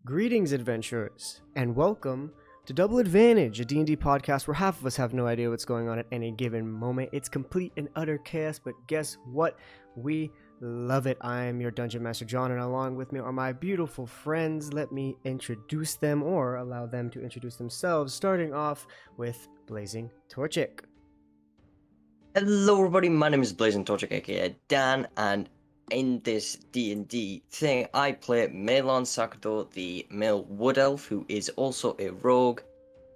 Greetings, adventurers, and welcome to Double Advantage, a D&D podcast where half of us have no idea what's going on at any given moment. It's complete and utter chaos, but guess what? We love it. I am your Dungeon Master, John, and along with me are my beautiful friends. Let me introduce them, or allow them to introduce themselves, starting off with Blazing Torchic. Hello everybody, my name is Blazing Torchic, aka Dan, and in this D&D thing, I play Melon Sakado, the male wood elf, who is also a rogue,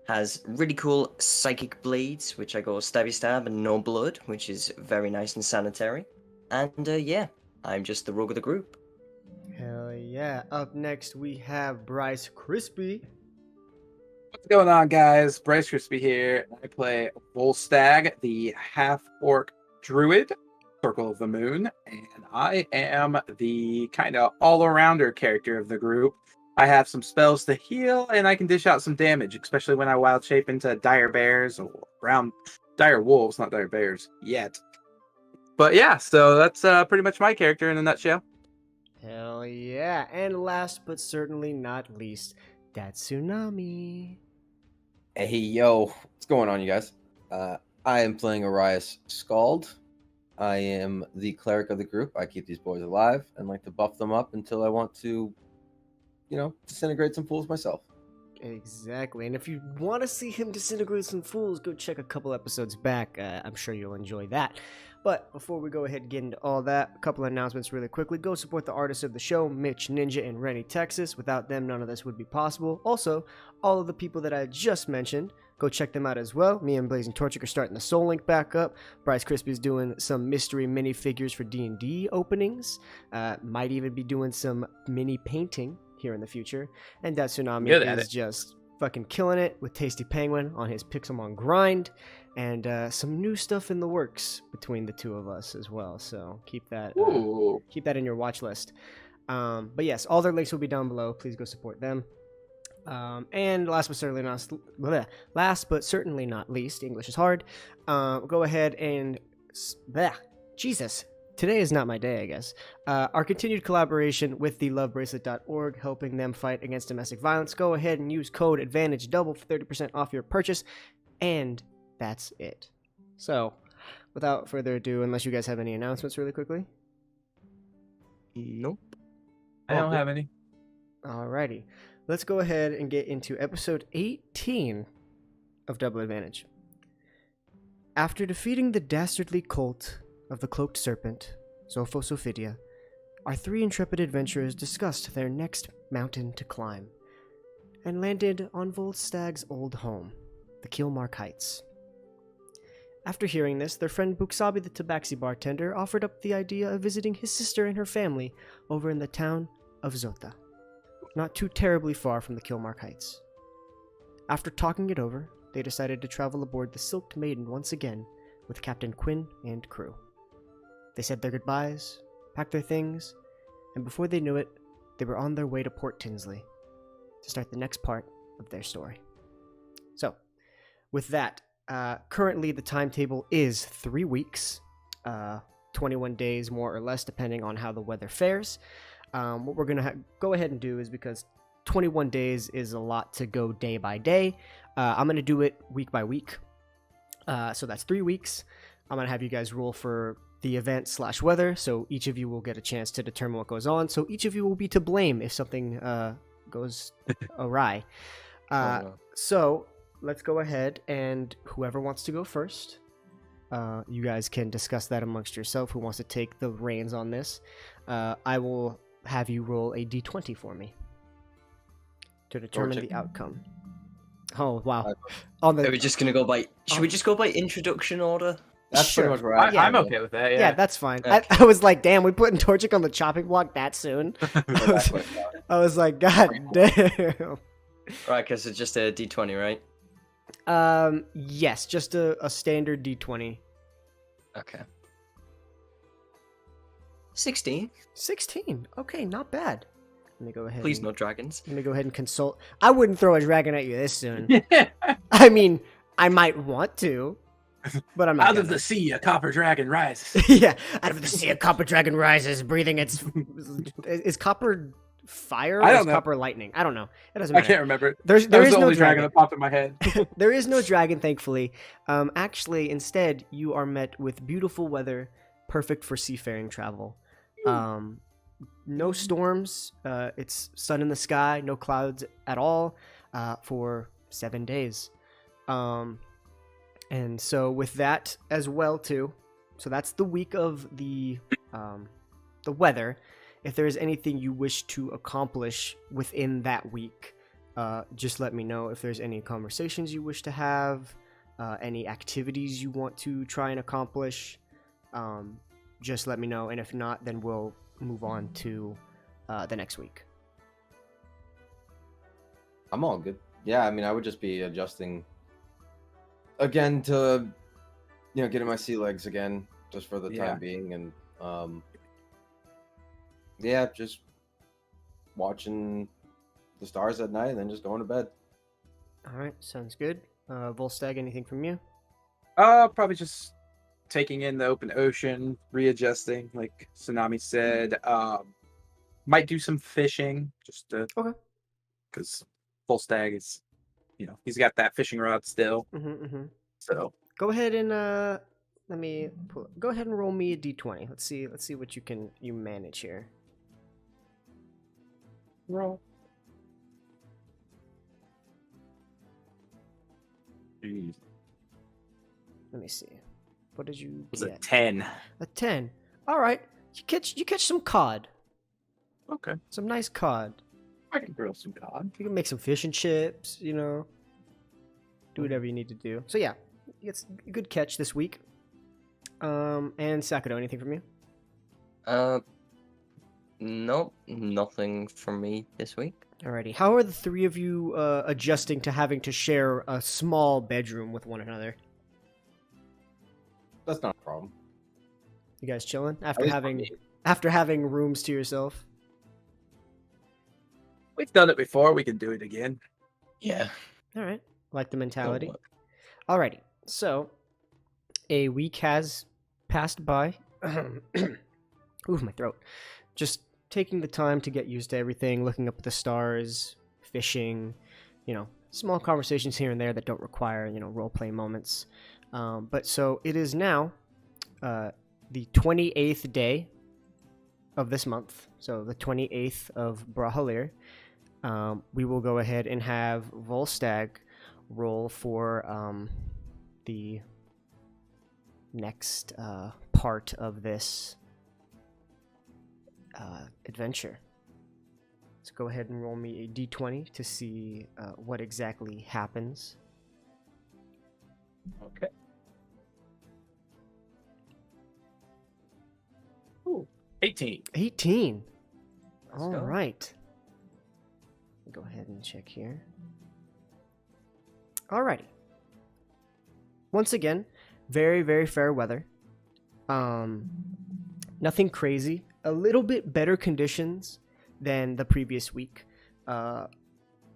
has really cool psychic blades, which I go stabby stab, and no blood, which is very nice and sanitary. And yeah, I'm just the rogue of the group. Hell yeah. Up next, we have BryceKrispie. What's going on, guys? BryceKrispie here. I play Volstagg, the half-orc druid, Circle of the Moon, and I am the kind of all-arounder character of the group. I have some spells to heal, and I can dish out some damage, especially when I wild shape into dire bears or dire wolves, not dire bears yet. But yeah, so that's pretty much my character in a nutshell. Hell yeah. And last but certainly not least, Datsunami. Hey, yo, what's going on, you guys? I am playing Arias Scald. I am the cleric of the group. I keep these boys alive and like to buff them up until I want to, disintegrate some fools myself. Exactly. And if you want to see him disintegrate some fools, go check a couple episodes back. I'm sure you'll enjoy that. But before we go ahead and get into all that, a couple of announcements really quickly. Go support the artists of the show, Mitch, Ninja, and Renny, Texas. Without them, none of this would be possible. Also, all of the people that I just mentioned, go check them out as well. Me and Blazing Torchic are starting the Soul Link back up. BryceKrispie is doing some mystery minifigures for D&D openings. Might even be doing some mini painting here in the future. And Datsunami is just fucking killing it with Tasty Penguin on his Pixelmon grind. And some new stuff in the works between the two of us as well. So keep that in your watch list. But yes, all their links will be down below. Please go support them. And last but certainly not least, English is hard. Go ahead and Jesus. Today is not my day, I guess. Our continued collaboration with the lovebracelet.org, helping them fight against domestic violence. Go ahead and use code ADVANTAGE double for 30% off your purchase. And that's it. So, without further ado, unless you guys have any announcements really quickly. Nope. I don't have any. Alrighty. Let's go ahead and get into episode 18 of Double Advantage. After defeating the dastardly cult of the Cloaked Serpent, Zophosophidia, our three intrepid adventurers discussed their next mountain to climb, and landed on Volstagg's old home, the Keelmark Heights. After hearing this, their friend Buksabi the Tabaxi bartender offered up the idea of visiting his sister and her family over in the town of Zota, not too terribly far from the Keelmark Heights. After talking it over, they decided to travel aboard the Silked Maiden once again with Captain Quinn and crew. They said their goodbyes, packed their things, and before they knew it, they were on their way to Port Tinsley to start the next part of their story. So, with that, currently the timetable is 3 weeks, 21 days more or less, depending on how the weather fares. What we're going to go ahead and do is, because 21 days is a lot to go day by day, I'm going to do it week by week. So that's 3 weeks. I'm going to have you guys roll for the event/weather, so each of you will get a chance to determine what goes on. So each of you will be to blame if something goes awry. So let's go ahead, and whoever wants to go first, you guys can discuss that amongst yourself. Who wants to take the reins on this? I will have you roll a d20 for me to determine Torchic. the outcome. Oh wow! Are we just gonna go by? Should we just go by introduction order? That's Sure. pretty much where I I'm okay with that. Yeah, that's fine. Okay. I was like, damn, we putting Torchic on the chopping block that soon? I was like, god damn. Right, because it's just a D20, right? Yes, just a standard d20. Okay. 16. 16. Okay, not bad. Let me go ahead. Please, no dragons. Let me go ahead and consult. I wouldn't throw a dragon at you this soon. I mean, I might want to, but I'm not. Out of the sea, a copper dragon rises. Yeah, out of the sea, a copper dragon rises, breathing its. Is copper fire I or don't is know. copper lightning? I don't know. It doesn't I matter. can't remember. There That was is the no only dragon dragon. that popped in my head. There is no dragon, thankfully. Actually, instead, you are met with beautiful weather, perfect for seafaring travel. No storms. It's sun in the sky, no clouds at all, for 7 days. And so with that as well too. So that's the week of the weather. If there is anything you wish to accomplish within that week, just let me know. If there's any conversations you wish to have, any activities you want to try and accomplish, just let me know. And if not, then we'll move on to the next week. I'm all good. Yeah, I mean, I would just be adjusting again to, getting my sea legs again, just for the Yeah. time being, and just watching the stars at night and then just going to bed. All right, sounds good. Volstagg, anything from you? Probably just taking in the open ocean, readjusting, like Tsunami said. Might do some fishing, just to, Okay. because Volstagg is, he's got that fishing rod still. So Go ahead and go ahead and roll me a d20. Let's see what you manage here. roll. Jeez. Let me see. What did you It was a get? 10. A 10. All right. You catch some cod. Okay. Some nice cod. I can grill some cod. You can make some fish and chips, do whatever you need to do. So yeah, it's a good catch this week. And Sakudo, anything from you? Nope, nothing from me this week. Alrighty. How are the three of you adjusting to having to share a small bedroom with one another? That's not a problem. You guys chilling At after least for having me. rooms to yourself? We've done it before. We can do it again. Yeah. All right. Like the mentality. work. Alrighty. So, a week has passed by. Ooh, my throat. Just taking the time to get used to everything, looking up at the stars, fishing, small conversations here and there that don't require, role-play moments. But so it is now the 28th day of this month. So the 28th of Brahalir. We will go ahead and have Volstagg roll for the next part of this adventure. So go ahead and roll me a d20 to see what exactly happens. Okay. Ooh, 18. 18. Let's All go. right. Go ahead and check here. Alrighty. Once again, very, very fair weather. Nothing crazy. A little bit better conditions than the previous week.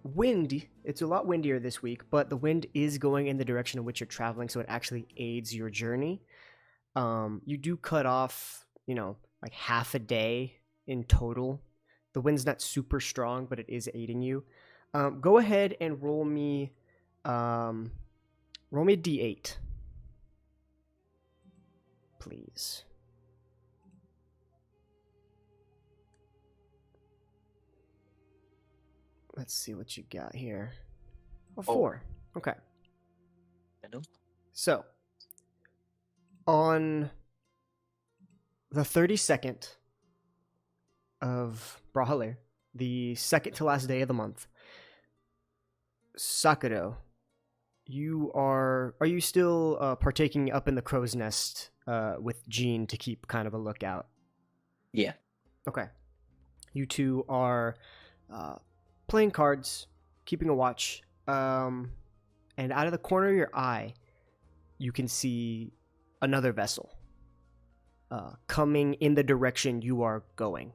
Wind, it's a lot windier this week, but the wind is going in the direction in which you're traveling, so it actually aids your journey. You do cut off, like half a day in total. The wind's not super strong, but it is aiding you. Go ahead and roll me a d8, please. Let's see what you got here. A 4. Okay. Hello? So, on the 32nd of Brahalir, the second to last day of the month, Sakudo, are you still partaking up in the crow's nest with Jean to keep kind of a lookout? Yeah. Okay. You two are playing cards, keeping a watch, and out of the corner of your eye, you can see another vessel coming in the direction you are going.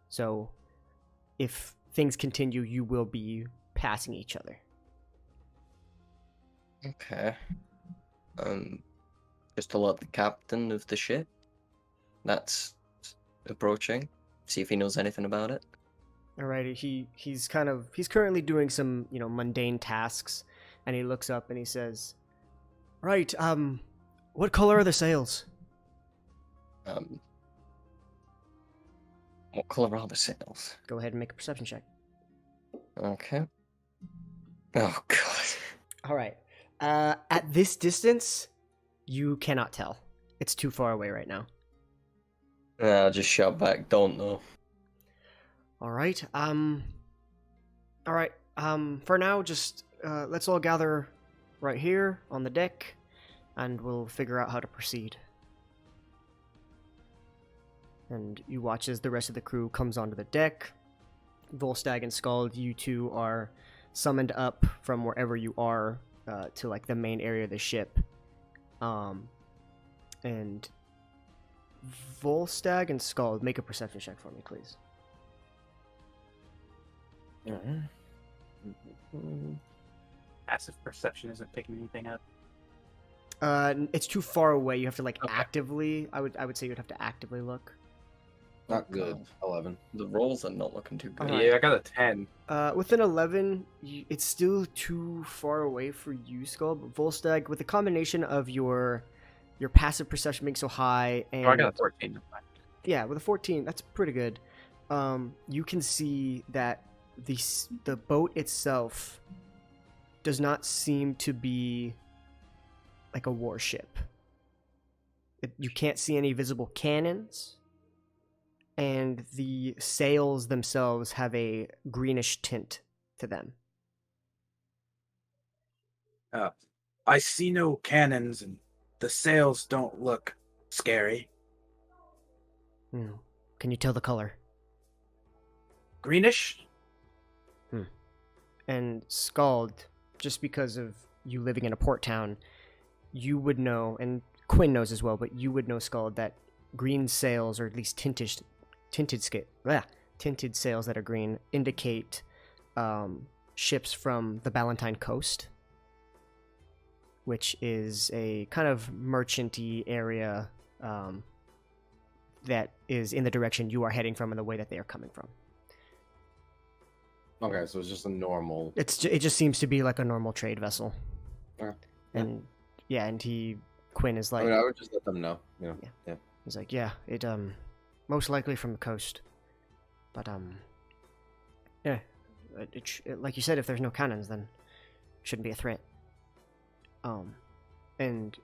So, if things continue, you will be passing each other. Okay. Just alert the captain of the ship that's approaching. See if he knows anything about it. Alrighty, he's currently doing some, mundane tasks, and he looks up and he says, "Right, what color are the sails?" What color are the sails? Go ahead and make a perception check. Okay. Oh god. Alright. At this distance, you cannot tell. It's too far away right now. I'll just shout back, don't know. Alright, for now, just, let's all gather right here on the deck, and we'll figure out how to proceed. And you watch as the rest of the crew comes onto the deck. Volstagg and Skald, you two are summoned up from wherever you are to like the main area of the ship. And Volstagg and Skald, make a perception check for me, please. Passive perception isn't picking anything up. It's too far away. You have to actively. I would say you'd have to actively look. Not good. 11. The rolls are not looking too good. Yeah, I got a 10. With an 11, it's still too far away for you, Skull. But Volstagg, with the combination of your passive perception being so high, and I got a 14. yeah, with a 14, that's pretty good. You can see that the boat itself does not seem to be like a warship. You can't see any visible cannons, and the sails themselves have a greenish tint to them. I see no cannons, and the sails don't look scary. Can you tell the color? Greenish? And Skald, just because of you living in a port town, you would know, and Quinn knows as well, but you would know, Skald, that green sails, or at least tinted sails that are green, indicate ships from the Ballantine coast, which is a kind of merchant-y area that is in the direction you are heading from and the way that they are coming from. Okay, so it's just a normal... It just seems to be like a normal trade vessel. Okay. And Quinn is like... I would just let them know. Yeah. He's like, yeah, it, most likely from the coast. But, yeah, like you said, if there's no cannons, then it shouldn't be a threat. And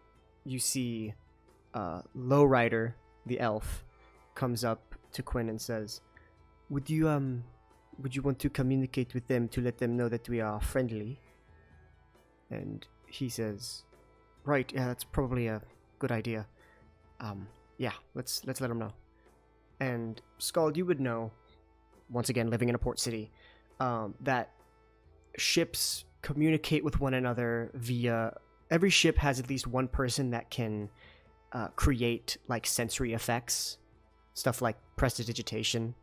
you see, Lowrider, the elf, comes up to Quinn and says, would you want to communicate with them to let them know that we are friendly? And he says, right, yeah, that's probably a good idea. Yeah, let's let them know. And Skald, you would know, once again, living in a port city, that ships communicate with one another via... Every ship has at least one person that can create, like, sensory effects. Stuff like prestidigitation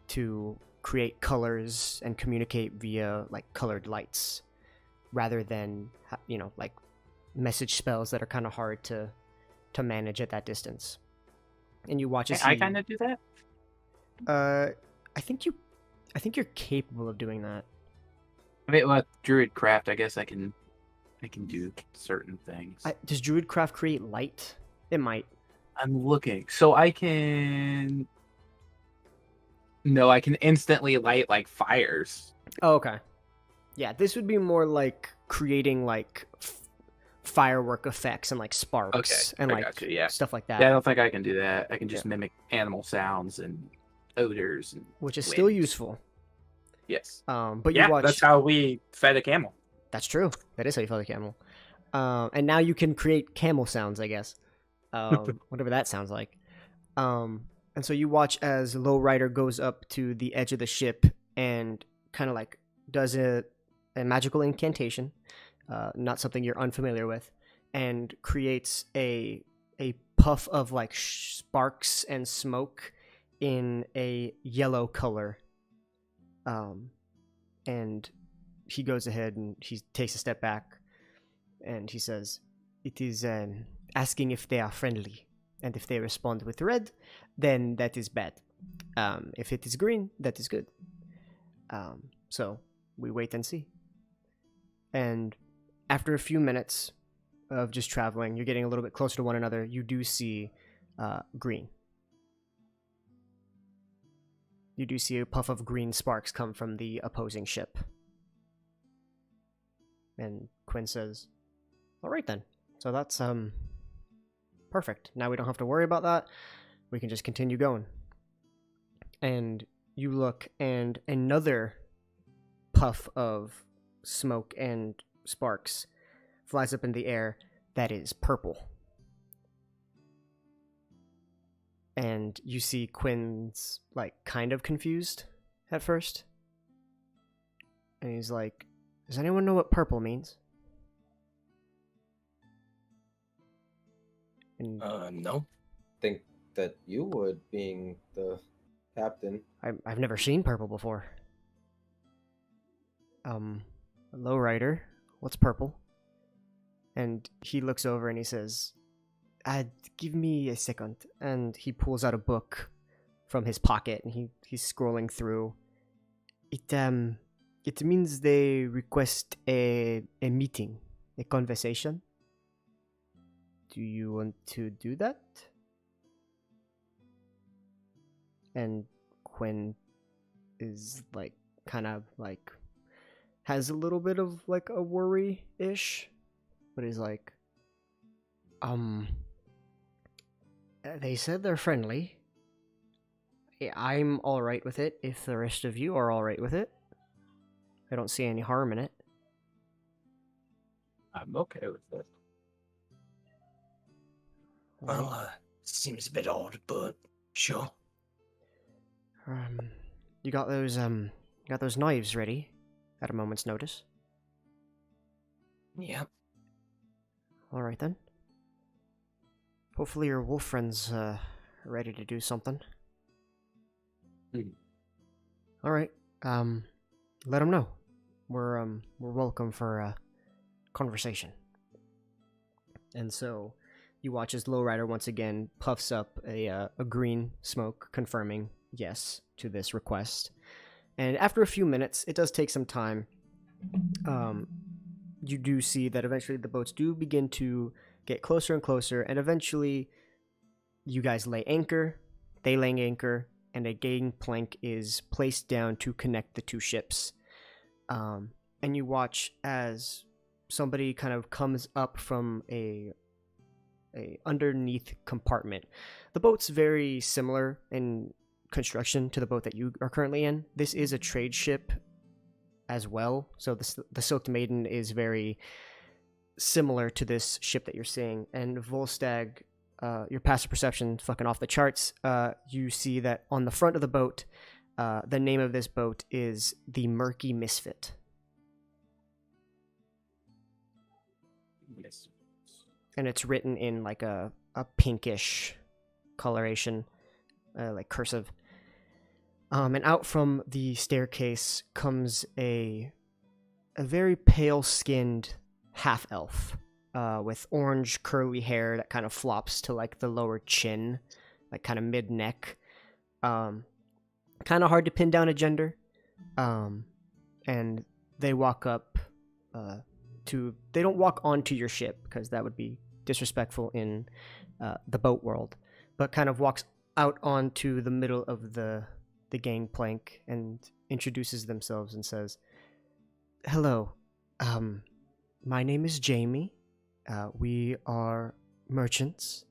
to create colors and communicate via, like, colored lights. Rather than, like, message spells that are kind of hard to manage at that distance. And you watch as I kind of do that? I think you're capable of doing that. I mean, with Druidcraft, I guess I can do certain things. Does Druidcraft create light? It might. I'm looking. So I can... No, I can instantly light, like, fires. Oh, okay. Yeah, this would be more like creating, like, firework effects and, like, sparks and, like, stuff like that. Yeah, I don't think I can do that. I can just mimic animal sounds and odors. And which is still useful. Yes. But you watch... that's how we fed a camel. That's true. That is how you fed a camel. And now you can create camel sounds, I guess. Whatever that sounds like. And so you watch as Lowrider goes up to the edge of the ship and kind of like does a magical incantation, not something you're unfamiliar with, and creates a puff of like sparks and smoke in a yellow color. And he goes ahead and he takes a step back and he says, it is asking if they are friendly. And if they respond with red, then that is bad. If it is green, that is good. So we wait and see. And after a few minutes of just traveling, you're getting a little bit closer to one another. You do see green. You do see a puff of green sparks come from the opposing ship. And Quinn says, all right then. So that's perfect. Now we don't have to worry about that. We can just continue going. And you look, and another puff of smoke and sparks flies up in the air that is purple. And you see Quinn's, like, kind of confused at first. And he's like, does anyone know what purple means? And No. Think that you would, being the captain. I've never seen purple before. Lowrider, what's purple? And he looks over and he says, give me a second. And he pulls out a book from his pocket and he's scrolling through. It means they request a meeting, a conversation. Do you want to do that? And Quinn is like, kind of like, has a little bit of like a worry-ish, but he's like, they said they're friendly. I'm alright with it if the rest of you are alright with it. I don't see any harm in it. I'm okay with it. Well, seems a bit odd, but sure. You got those knives ready at a moment's notice? Yeah. Alright then. Hopefully your wolf friend's ready to do something. Alright, let him know. We're welcome for a conversation. And so you watch as Lowrider once again puffs up a green smoke, confirming yes to this request. And after a few minutes, it does take some time. You do see that eventually the boats do begin to get closer and closer, and eventually you guys lay anchor, they lay anchor, and a gangplank is placed down to connect the two ships. And you watch as somebody kind of comes up from a underneath compartment. The boat's very similar in construction to the boat that you are currently in. This is a trade ship as well, so the Silked Maiden is very similar to this ship that you're seeing. And Volstagg, your passive perception fucking off the charts, you see that on the front of the boat, the name of this boat is the Murky Misfit. Yes. And it's written in like a pinkish coloration, like cursive. And out from the staircase comes a very pale-skinned half-elf with orange curly hair that kind of flops to like the lower chin, like kind of mid-neck. Kind of hard to pin down a gender. And they walk up they don't walk onto your ship because that would be disrespectful in the boat world, but kind of walks out onto the middle of the gangplank and introduces themselves and says, hello, my name is Jamie. We are merchants,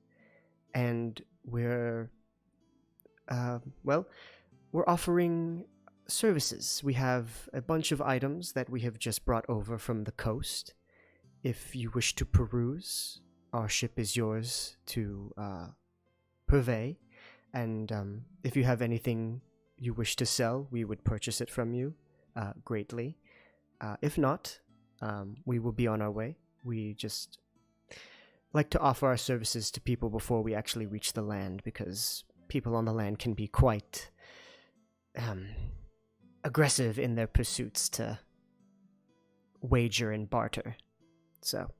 and we're offering services. We have a bunch of items that we have just brought over from the coast. If you wish to peruse, our ship is yours to purvey, and if you have anything you wish to sell, we would purchase it from you greatly. If not, we will be on our way. We just like to offer our services to people before we actually reach the land, because people on the land can be quite aggressive in their pursuits to wager and barter. So,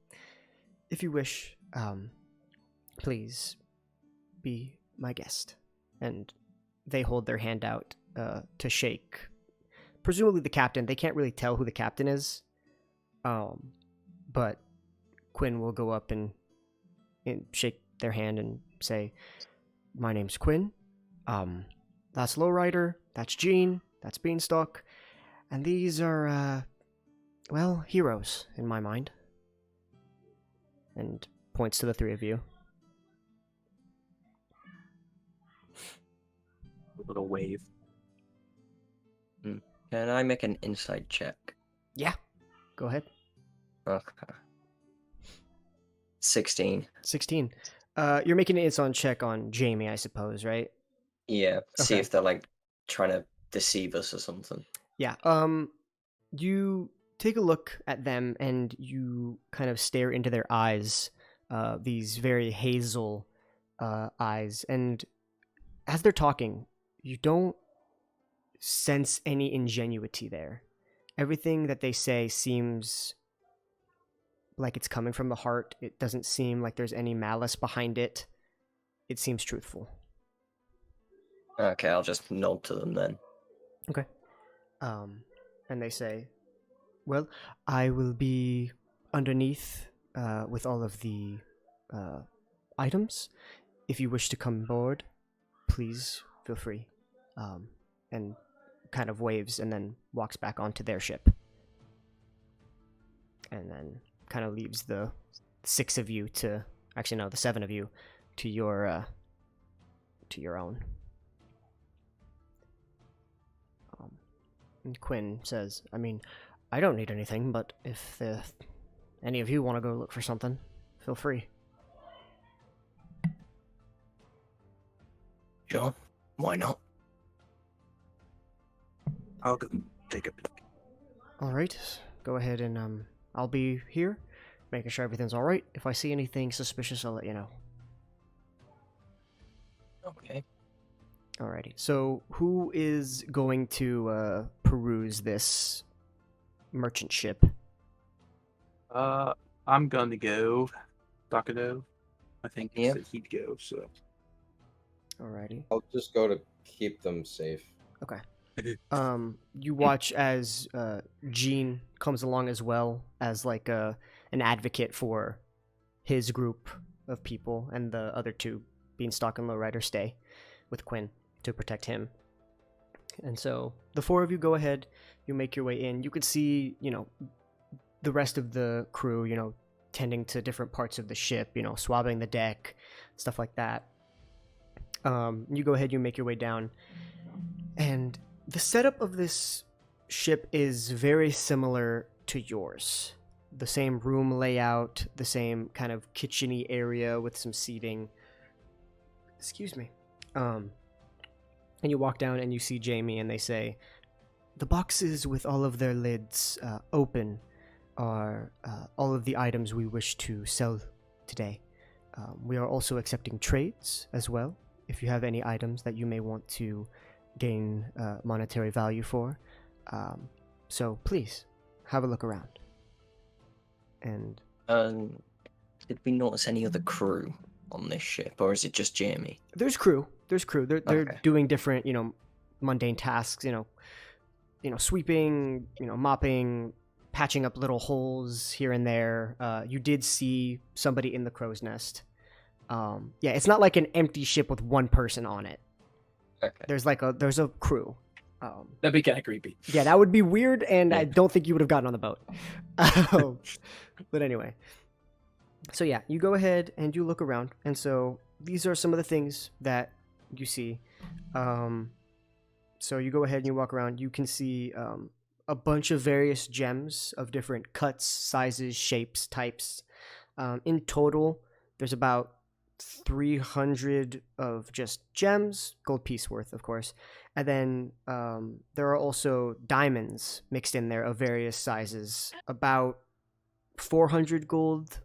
if you wish, please be my guest. And they hold their hand out to shake presumably the captain. They can't really tell who the captain is. But Quinn will go up and shake their hand and say, "My name's Quinn. That's Lowrider. That's Jean. That's Beanstalk. And these are, well, heroes in my mind." And points to the three of you. A little wave. Can I make an insight check? Yeah. Go ahead. Okay. 16. 16. You're making an insight check on Jamie, I suppose, right? Yeah. See Okay. if they're like trying to deceive us or something. Yeah. You take a look at them and you kind of stare into their eyes, these very hazel eyes, and as they're talking, you don't sense any ingenuity there. Everything that they say seems like it's coming from the heart. It doesn't seem like there's any malice behind it. It seems truthful. Okay, I'll just nod to them then. Okay. And they say, "Well, I will be underneath with all of the items. If you wish to come aboard, please feel free." And kind of waves and then walks back onto their ship. And then kind of leaves the 6 of you to, actually no, the 7 of you to your own. And Quinn says, "I mean, I don't need anything, but if any of you want to go look for something, feel free." Sure. Why not? I'll go take a peek. All right, go ahead and I'll be here, making sure everything's all right. If I see anything suspicious, I'll let you know. Okay. Alrighty. So, who is going to peruse this merchant ship? I'm gonna go. Takado. I think he Yep. said he'd go, so. Alrighty. I'll just go to keep them safe. Okay. You watch as Jean comes along as well as like an advocate for his group of people, and the other two, Beanstalk and Lowrider, stay with Quinn to protect him. And so the 4 of you go ahead, you make your way in. You could see, the rest of the crew, tending to different parts of the ship, swabbing the deck, stuff like that. You go ahead, you make your way down, and the setup of this ship is very similar to yours. The same room layout, the same kind of kitchen-y area with some seating. Excuse me. And you walk down and you see Jamie, and they say, "The boxes with all of their lids open are all of the items we wish to sell today. We are also accepting trades as well, if you have any items that you may want to gain monetary value for. So please, have a look around." And did we notice any other crew on this ship, or is it just Jamie? there's crew. They're Okay. doing different, mundane tasks, sweeping, mopping, patching up little holes here and there. You did see somebody in the crow's nest. Yeah, it's not like an empty ship with one person on it. Okay. There's a crew. That'd be kind of creepy. Yeah, that would be weird, and I don't think you would have gotten on the boat. But anyway. So yeah, you go ahead and you look around, and so these are some of the things that you see. So you go ahead and you walk around. You can see a bunch of various gems of different cuts, sizes, shapes, types. In total, there's about 300 of just gems, gold piece worth, of course. And then there are also diamonds mixed in there of various sizes. About 400 gold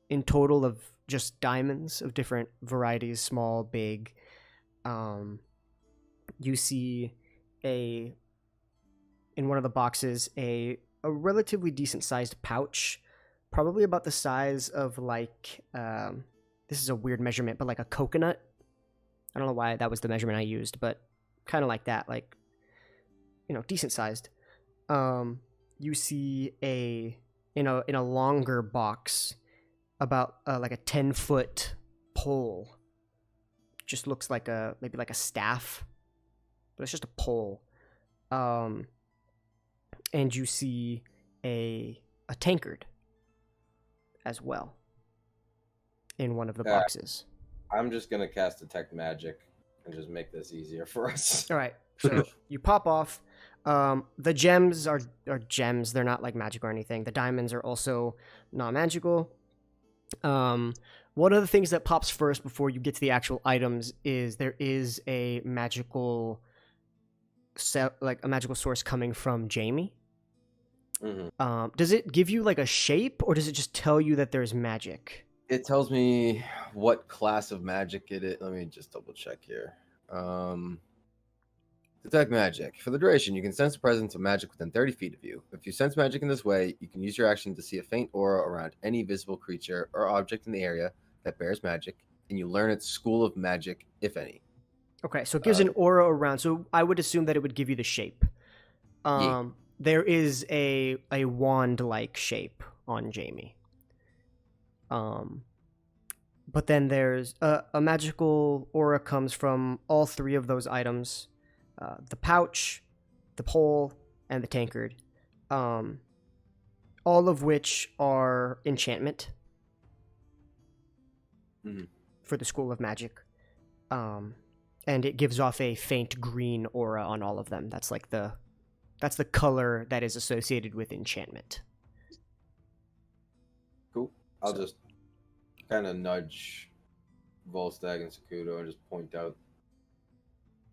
in total of just diamonds of different varieties, small, big. You see in one of the boxes a relatively decent sized pouch, probably about the size of like this is a weird measurement, but like a coconut. I don't know why that was the measurement I used, but kind of like that, like decent sized. you see in a longer box about like a 10-foot pole. Just looks like maybe like a staff, but it's just a pole. And you see a tankard as well in one of the boxes. I'm just gonna cast Detect Magic and just make this easier for us. All right, so you pop off. The gems are gems. They're not like magic or anything. The diamonds are also not magical. One of the things that pops first before you get to the actual items is there is a magical source coming from Jamie. Mm-hmm. Does it give you like a shape, or does it just tell you that there's magic? It tells me what class of magic it is. Let me just double check here. Detect magic. For the duration, you can sense the presence of magic within 30 feet of you. If you sense magic in this way, you can use your action to see a faint aura around any visible creature or object in the area that bears magic, and you learn its school of magic, if any. Okay, so it gives an aura around. So I would assume that it would give you the shape. There is a wand-like shape on Jamie. But then there's a magical aura comes from all three of those items. The pouch, the pole, and the tankard. All of which are enchantment. Mm-hmm. For the School of Magic. And it gives off a faint green aura on all of them. That's the color that is associated with enchantment. Cool. I'll just kind of nudge Volstagg and Sakudo and just point out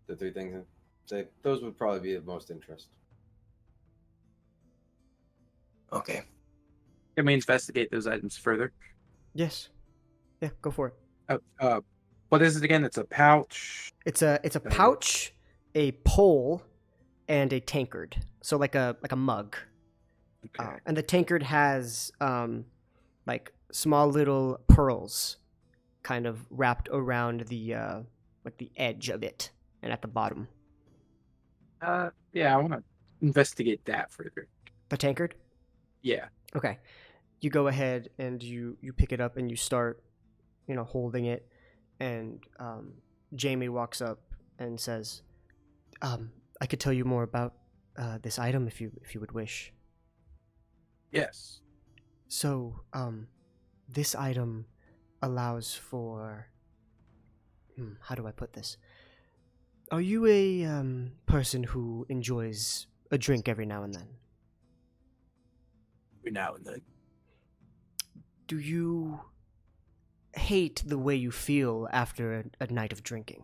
the three things and say those would probably be of most interest. Okay. Can we investigate those items further? Yes. Yeah, go for it. What is it again? It's a pouch. It's a pouch, a pole, and a tankard. So like a mug. Okay. And the tankard has like small little pearls kind of wrapped around the like the edge of it and at the bottom. Yeah, I want to investigate that further. The tankard? Yeah. Okay. You go ahead and you pick it up and you start, holding it, and Jamie walks up and says, I could tell you more about this item if you would wish. Yes. So, this item allows for... how do I put this? Are you a person who enjoys a drink every now and then? Every now and then. Do you hate the way you feel after a night of drinking?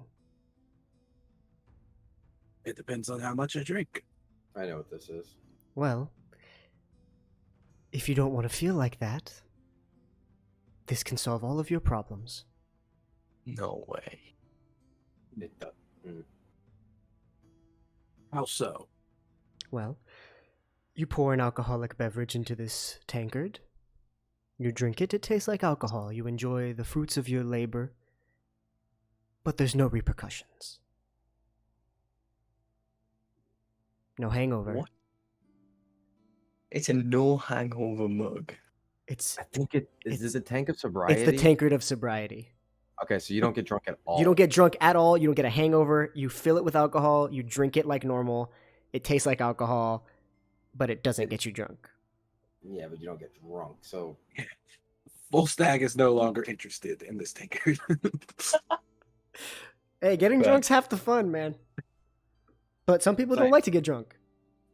It depends on how much I drink. I know what this is. Well, if you don't want to feel like that, this can solve all of your problems. No way. It does. How so? Well, you pour an alcoholic beverage into this tankard. You drink it, it tastes like alcohol. You enjoy the fruits of your labor, but there's no repercussions. No hangover. What? It's a no hangover mug. I think is a tank of sobriety. It's the tankard of sobriety. Okay, so you don't get drunk at all. You don't get drunk at all. You don't get a hangover. You fill it with alcohol. You drink it like normal. It tastes like alcohol, but it doesn't get you drunk. Yeah, but you don't get drunk. So Volstagg is no longer interested in this tankard. Hey, getting drunk's half the fun, man. But some people don't like to get drunk.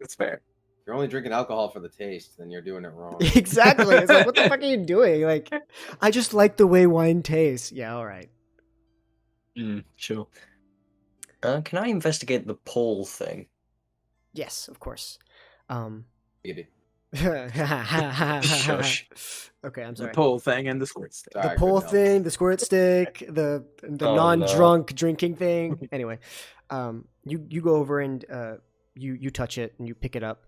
That's fair. If you're only drinking alcohol for the taste, then you're doing it wrong. Exactly. It's like, what the fuck are you doing? Like, I just like the way wine tastes. Yeah, all right. Sure. Can I investigate the pole thing? Yes, of course. Maybe. Shush. Okay, I'm The sorry. pole thing and the squirt stick. The Sorry, pole couldn't help. thing, the squirt stick, the Oh, non-drunk drinking thing. Anyway, you go over and you touch it and you pick it up,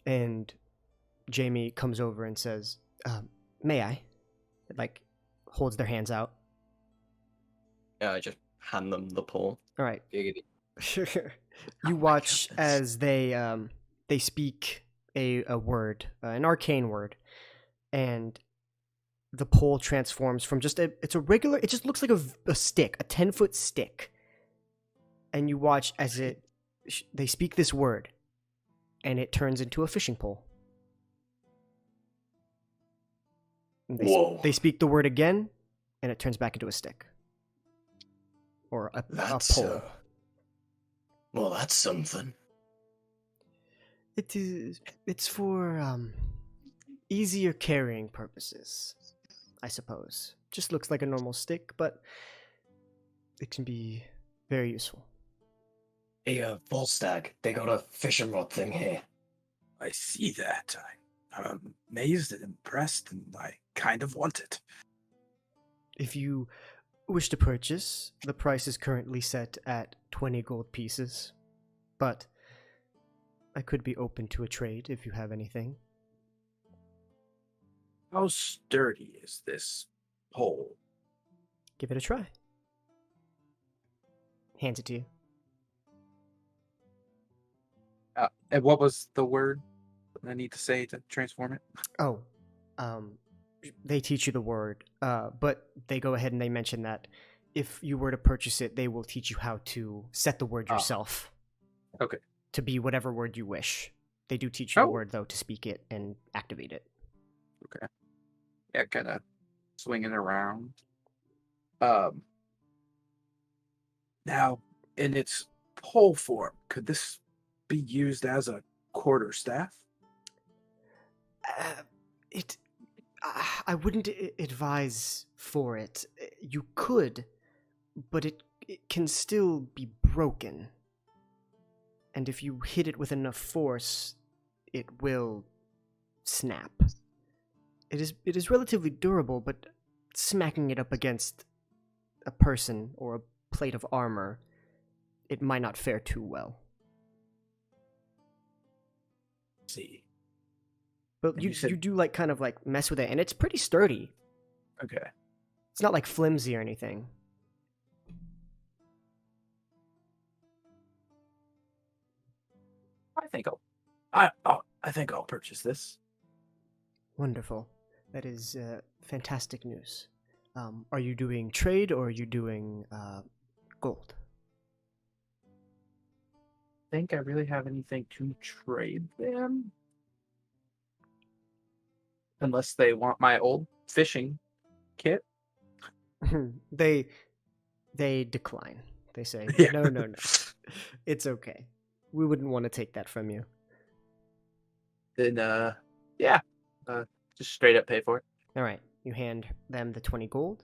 and Jamie comes over and says, "May I?" Like, holds their hands out. Yeah, I just hand them the pole. All right. Giggity. You watch as they they speak a word, an arcane word, and the pole transforms from just it just looks like a stick, a 10-foot stick. And you watch as they speak this word, and it turns into a fishing pole. And Whoa. They speak the word again, and it turns back into a stick. Or a pole. Well, that's something. It's for easier carrying purposes, I suppose. Just looks like a normal stick, but it can be very useful. Hey, Volstagg, they got a fishing rod thing here. I see that. I'm amazed and impressed, and I kind of want it. If you wish to purchase, the price is currently set at 20 gold pieces, but I could be open to a trade if you have anything. How sturdy is this pole? Give it a try. Hands it to you. And what was the word I need to say to transform it? Oh, they teach you the word, but they go ahead and they mention that if you were to purchase it, they will teach you how to set the word yourself. Okay. To be whatever word you wish. They do teach you the word, though, to speak it and activate it. Okay. Yeah, kind of swinging around. Now, in its pole form, could this be used as a quarterstaff? I wouldn't advise for it. You could, but it can still be broken. And if you hit it with enough force, it will snap. It is relatively durable, but smacking it up against a person or a plate of armor, it might not fare too well. See. But you do like kind of like mess with it, and it's pretty sturdy. Okay. It's not like flimsy or anything. I think I'll purchase this. Wonderful. That is fantastic news. Are you doing trade or are you doing gold? Think I really have anything to trade them? Unless they want my old fishing kit. They decline. They say, Yeah. no. It's okay. We wouldn't want to take that from you. Then, just straight up pay for it. All right. You hand them the 20 gold,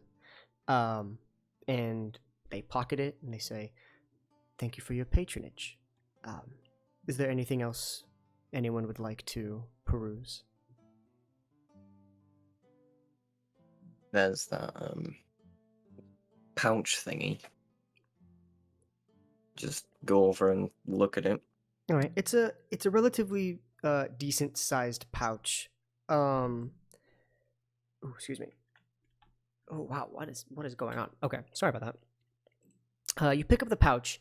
and they pocket it, and they say, thank you for your patronage. Is there anything else anyone would like to peruse? There's that pouch thingy. Just go over and look at it. All right, it's a relatively decent sized pouch. Excuse me. Oh wow, what is going on? Okay, sorry about that. You pick up the pouch,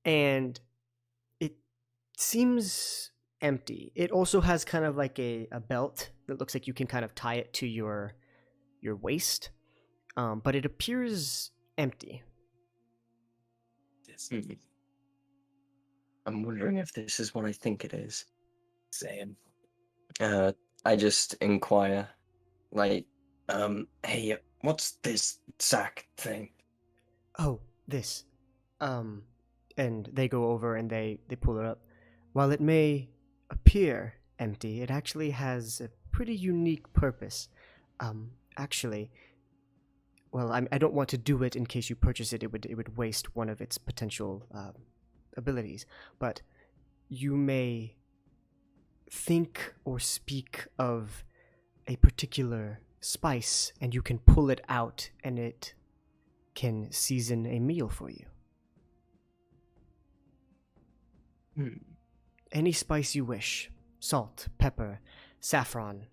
and it seems empty. It also has kind of like a belt that looks like you can kind of tie it to your waist, but it appears empty. I'm wondering if this is what I think it is. Same. I just inquire, like, hey, what's this sack thing? Oh, this. And they go over and they pull it up. While it may appear empty, it actually has a pretty unique purpose. Actually, well, I don't want to do it in case you purchase it. It would waste one of its potential abilities. But you may think or speak of a particular spice, and you can pull it out, and it can season a meal for you. Any spice you wish. Salt, pepper, saffron,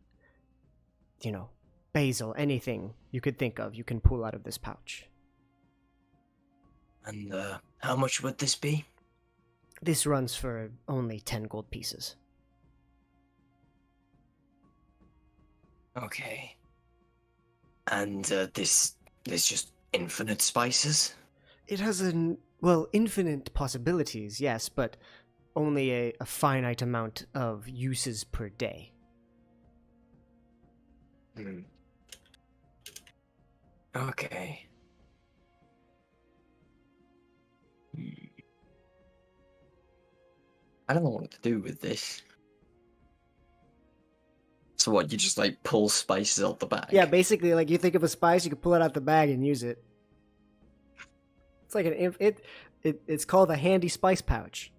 basil, anything you could think of, you can pull out of this pouch. And how much would this be? This runs for only 10 gold pieces. Okay. And there's just infinite spices? It has infinite possibilities, yes, but only a finite amount of uses per day. Okay. I don't know what to do with this. So what, you just like pull spices out the bag? Yeah, basically, like you think of a spice, you can pull it out the bag and use it. It's like it's called a handy spice pouch.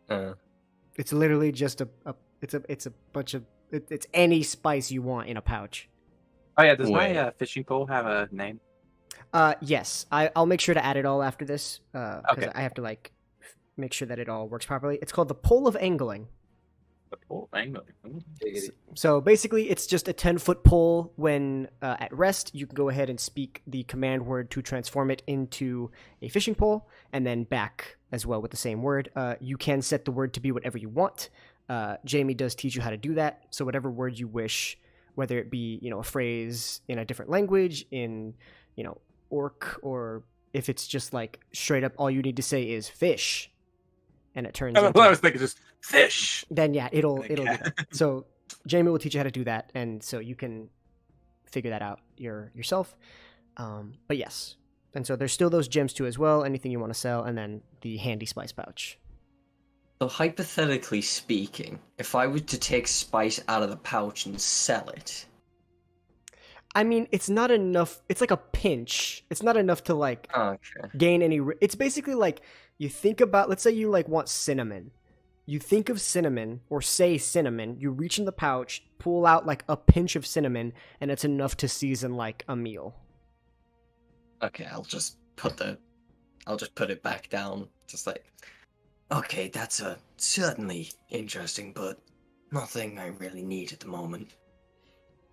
It's literally just it's a bunch of it's any spice you want in a pouch. Oh yeah, does Wait. my fishing pole have a name? Yes, I'll make sure to add it all after this. Because Okay. I have to like make sure that it all works properly. It's called the pole of angling. The pole angling. So basically, it's just a 10-foot pole. When at rest, you can go ahead and speak the command word to transform it into a fishing pole, and then back as well with the same word. You can set the word to be whatever you want. Jamie does teach you how to do that. So whatever word you wish, whether it be a phrase in a different language, in orc, or if it's just like straight up all you need to say is fish, and it turns. I was thinking just fish. Then yeah, it'll do Okay. that. So Jamie will teach you how to do that, and so you can figure that out yourself. But yes, and so there's still those gems too as well. Anything you want to sell, and then the handy spice pouch. So hypothetically speaking, if I were to take spice out of the pouch and sell it, I mean, it's not enough. It's like a pinch. It's not enough to like okay. gain any. It's basically like you think about. Let's say you like want cinnamon. You think of cinnamon or say cinnamon. You reach in the pouch, pull out like a pinch of cinnamon, and it's enough to season like a meal. Okay, I'll just put it back down. Just like, okay, that's certainly interesting, but nothing I really need at the moment.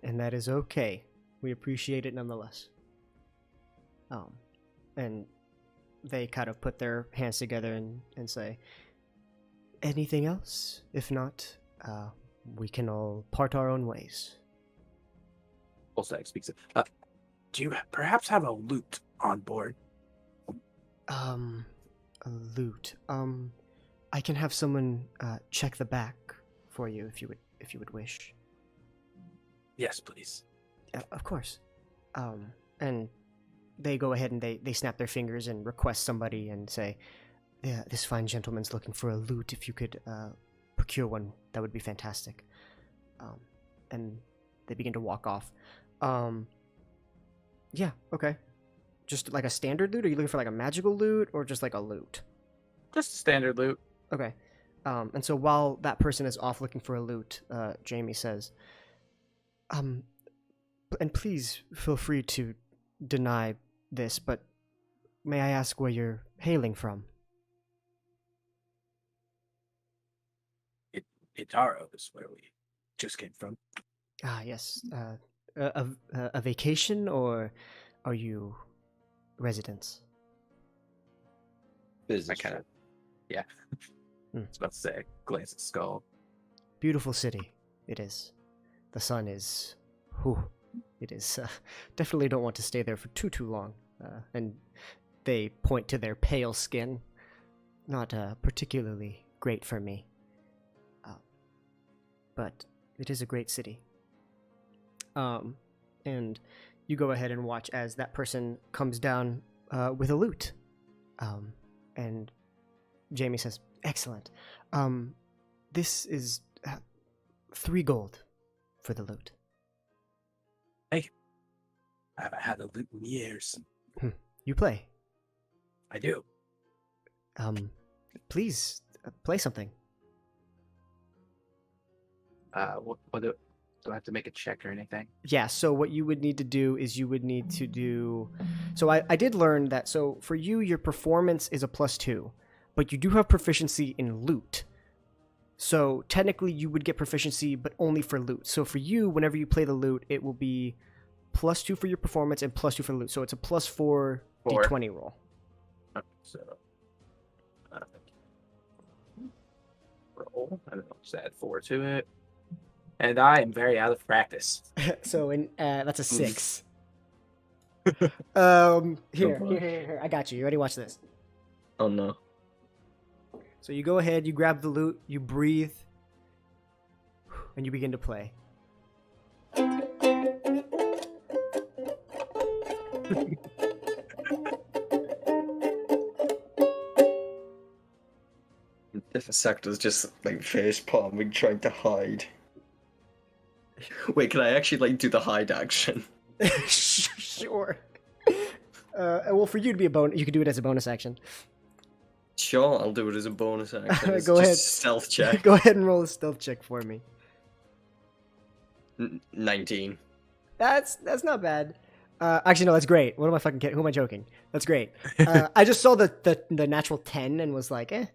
And that is okay. We appreciate it nonetheless. And they kind of put their hands together and say, anything else? If not, we can all part our own ways. Volstagg speaks it. Do you perhaps have a loot on board? A loot. I can have someone check the back for you if you would wish. Yes, please. Of course. And they go ahead and they snap their fingers and request somebody and say, yeah, this fine gentleman's looking for a loot. If you could procure one, that would be fantastic. And they begin to walk off. Yeah, okay. Just like a standard loot? Are you looking for like a magical loot or just like a loot? Just standard loot. Okay. And so while that person is off looking for a loot, Jamie says, and please feel free to deny this, but may I ask where you're hailing from? Itaro is where we just came from. Ah, yes. A vacation, or are you residents? Business. I kind of, trip. yeah. I was about to say, glance at Skull. Beautiful city, it is. The sun is, it is. Definitely don't want to stay there for too long. And they point to their pale skin. Not particularly great for me. But it is a great city. And you go ahead and watch as that person comes down with a loot. And Jamie says, excellent. This is 3 gold for the loot. I haven't had a loot in years. You play? I do. Please play something. What do I have to make a check or anything? Yeah, so what you would need to do is you would need to do... So I did learn that, so for you, your performance is a +2, but you do have proficiency in loot. So technically you would get proficiency, but only for loot. So for you, whenever you play the loot, it will be +2 for your performance and +2 for loot. So it's a +4 d20 roll. Okay, so roll, and then I'll just add 4 to it. And I am very out of practice. So that's a 6. Here. I got you. You ready? Watch this. Oh no. So you go ahead, you grab the loot, you breathe, and you begin to play. Different sectors just like face palming, trying to hide. Wait, can I actually like do the hide action? Sure. Well, for you to be a bonus, you could do it as a bonus action. Sure, I'll do it as a bonus action. It's Go just ahead. Stealth check. Go ahead and roll a stealth check for me. 19. That's not bad. Actually, no, that's great. What am I fucking kidding? Who am I joking? That's great. I just saw the natural 10 and was like, eh.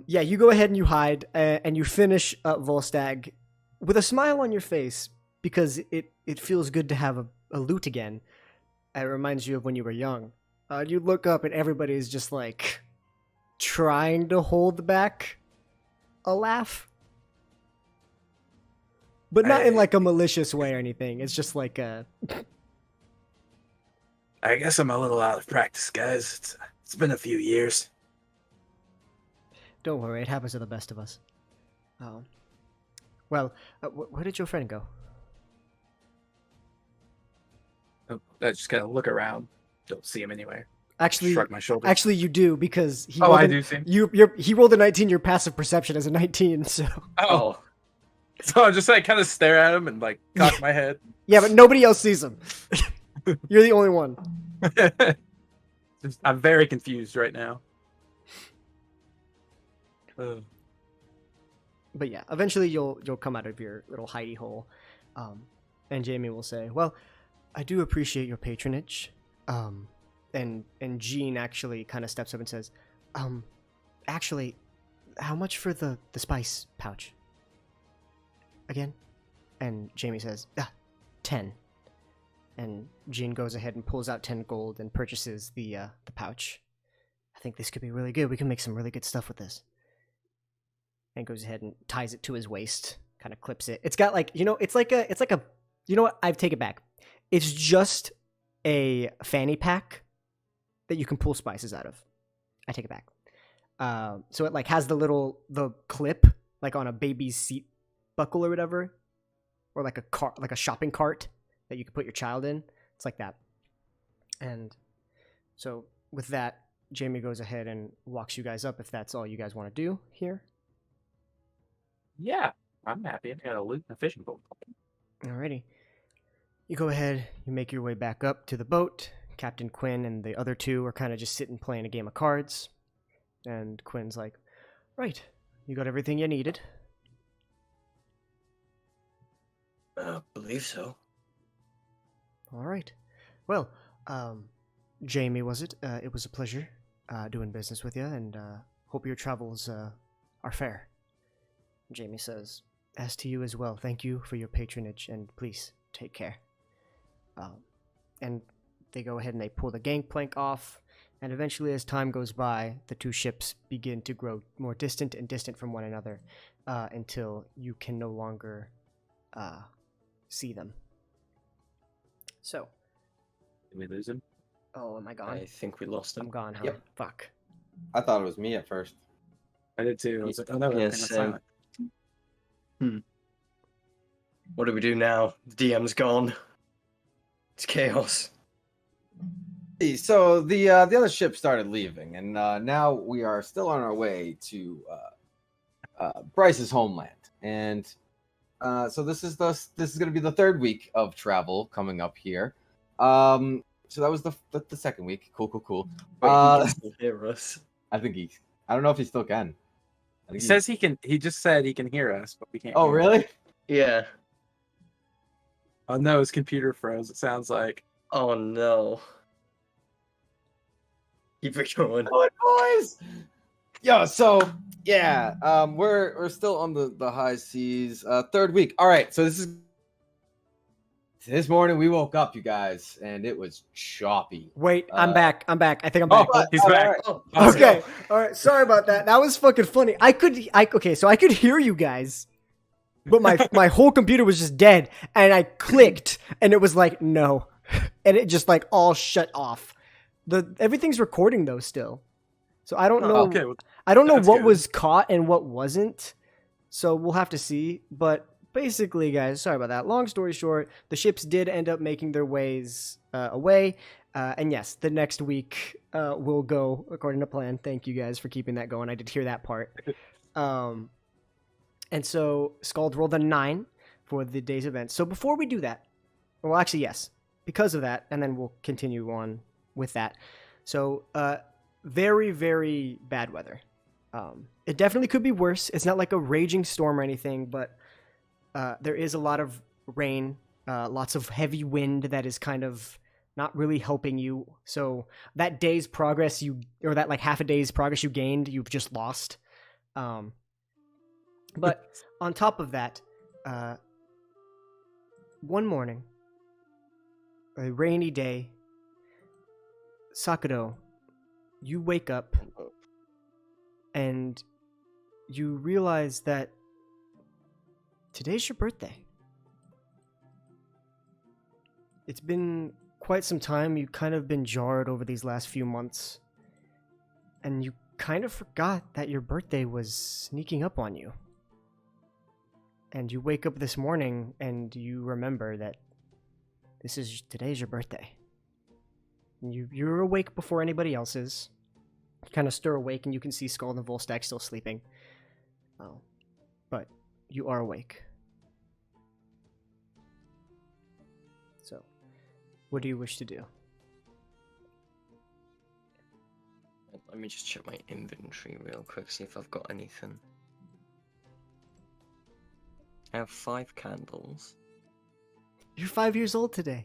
Yeah, you go ahead and you hide, and you finish Volstagg with a smile on your face because it feels good to have a loot again. It reminds you of when you were young. You look up and everybody's just like trying to hold back a laugh. But not in like a malicious way or anything. It's just like a... I guess I'm a little out of practice, guys. It's been a few years. Don't worry, it happens to the best of us. Well, where did your friend go? I just gotta look around. Don't see him anywhere. Actually, Shrug my shoulders. Actually, you do because he. Oh, rolled I a- do see him. He rolled a 19. Your passive perception is a 19. So Oh. So I just like kind of stare at him and like cock my head. yeah, but nobody else sees him. You're the only one. I'm very confused right now. Ugh. But yeah, eventually you'll come out of your little hidey hole, and Jamie will say, "Well, I do appreciate your patronage." And Jean actually kind of steps up and says, "Actually, how much for the spice pouch?" Again, and Jamie says, 10. And Jean goes ahead and pulls out 10 gold and purchases the pouch. I think this could be really good. We can make some really good stuff with this. And goes ahead and ties it to his waist, kind of clips it. It's got like, it's like a, you know what? I take it back. It's just a fanny pack that you can pull spices out of. I take it back. So it like has the clip like on a baby's seat buckle or whatever, or like a shopping cart that you could put your child in. It's like that. And so with that, Jamie goes ahead and walks you guys up if that's all you guys want to do here. Yeah, I'm happy. I got a loot and a fishing boat. Alrighty. You go ahead, you make your way back up to the boat. Captain Quinn and the other two are kind of just sitting playing a game of cards. And Quinn's like, right, you got everything you needed. Believe so. Alright. Well, Jamie, was it? It was a pleasure doing business with you, and hope your travels are fair. Jamie says, as to you as well, thank you for your patronage, and please, take care. And they go ahead and they pull the gangplank off, and eventually as time goes by, the two ships begin to grow more distant and distant from one another, until you can no longer see them. So. Did we lose him? Oh, am I gone? I think we lost I'm him. gone, huh? Yep. Fuck. I thought it was me at first. I did too. I was like, oh no, Yeah, they're silent. What do we do now? The DM's gone. It's chaos. So the other ship started leaving, and now we are still on our way to Bryce's homeland. And so this is going to be the third week of travel coming up here. So that was the second week. Cool. Wait, he can still hear us. I think I don't know if he still can. He says he can. He just said he can hear us, but we can't. Oh, hear really? him. Yeah. Oh no, his computer froze. It sounds like. Oh no. Keep it going. Good boys. Yo, so yeah, we're still on the high seas. Third week. All right, so this morning we woke up, you guys, and it was choppy. Wait, I'm back. I think I'm back. He's back. Oh, Okay. All right. Sorry about that. That was fucking funny. I could hear you guys. but my whole computer was just dead, and I clicked, and it was like no, and it just like all shut off. Everything's recording though still, so I don't know. Okay, well, I don't know that's what good. was caught and what wasn't, so we'll have to see. But basically, guys, sorry about that. Long story short, the ships did end up making their ways away. And yes, the next week will go according to plan. Thank you guys for keeping that going. I did hear that part. And so Scald rolled a 9 for the day's event. So before we do that, well, actually, yes, because of that, and then we'll continue on with that. So very, very bad weather. It definitely could be worse. It's not like a raging storm or anything, but there is a lot of rain, lots of heavy wind that is kind of not really helping you. So that day's progress or that like half a day's progress you gained, you've just lost. But on top of that, one morning, a rainy day, Sakado, you wake up and you realize that today's your birthday. It's been quite some time. You kind of been jarred over these last few months, and you kind of forgot that your birthday was sneaking up on you. And you wake up this morning and you remember that today's your birthday. You're awake before anybody else is. You kind of stir awake and you can see Skull and Volstagg still sleeping. But you are awake. So, what do you wish to do? Let me just check my inventory real quick, see if I've got anything. I have 5 candles. You're 5 years old today.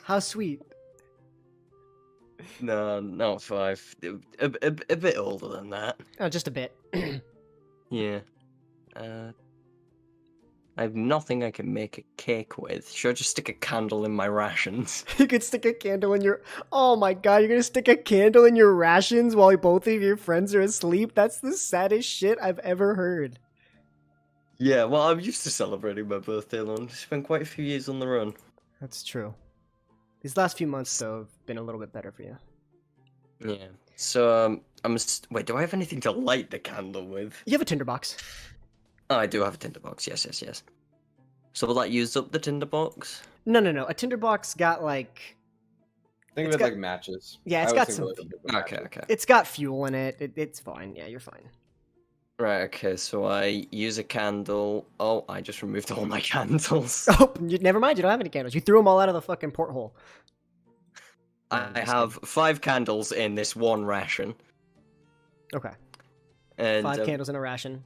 How sweet. No, not 5. A bit older than that. Oh, just a bit. Yeah. I have nothing I can make a cake with. Should I just stick a candle in my rations? You could stick a candle in your... Oh my god, you're gonna stick a candle in your rations while both of your friends are asleep? That's the saddest shit I've ever heard. Yeah, well, I'm used to celebrating my birthday alone. It's been quite a few years on the run. That's true. These last few months, though, have been a little bit better for you. Yeah. So, wait, do I have anything to light the candle with? You have a tinderbox. Oh, I do have a tinderbox. Yes. So will that use up the tinderbox? No. A tinderbox got, like... Think It's of it got- like matches. Yeah, it's I got always some... think of it like matches. Okay. It's got fuel in it. It's fine. Yeah, you're fine. Right, okay, so I use a candle. Oh, I just removed all my candles. Oh, never mind. You don't have any candles. You threw them all out of the fucking porthole. I have 5 candles in this one ration. Okay. And 5 candles in a ration.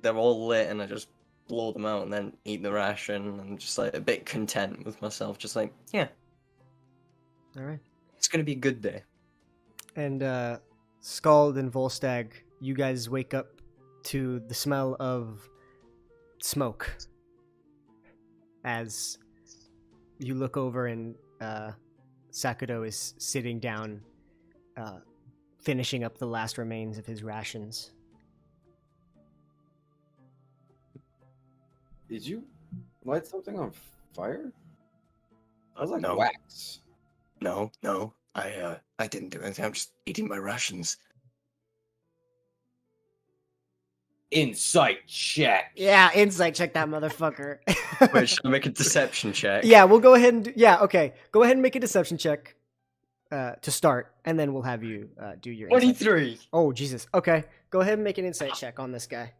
they're all lit, and I just blow them out and then eat the ration. I'm just like a bit content with myself, just like, yeah, All right. it's gonna be a good day. And Skald and Volstagg, you guys wake up to the smell of smoke as you look over and Sakado is sitting down finishing up the last remains of his rations. Did you light something on fire? That was like No. wax. No, I didn't do anything. I'm just eating my rations. Insight check. Yeah, insight check that motherfucker. Wait, should I make a deception check? Yeah, we'll go ahead and okay. Go ahead and make a deception check to start, and then we'll have you do your insight. 23. Oh Jesus. Okay, go ahead and make an insight check on this guy.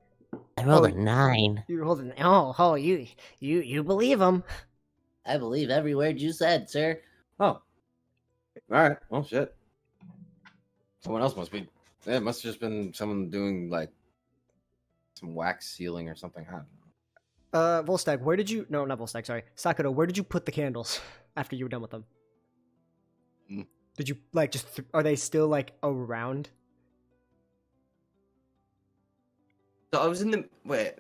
I rolled Oh, a 9. You're holding. Oh, you believe him? I believe every word you said, sir. Oh. All right. Well, shit. Someone else must be. Yeah, it must have just been someone doing like some wax sealing or something. I don't know. Volstagg, where did you? No, not Volstagg. Sorry, Sakado. Where did you put the candles after you were done with them? Mm. Did you like just? Are they still like around? So I was in the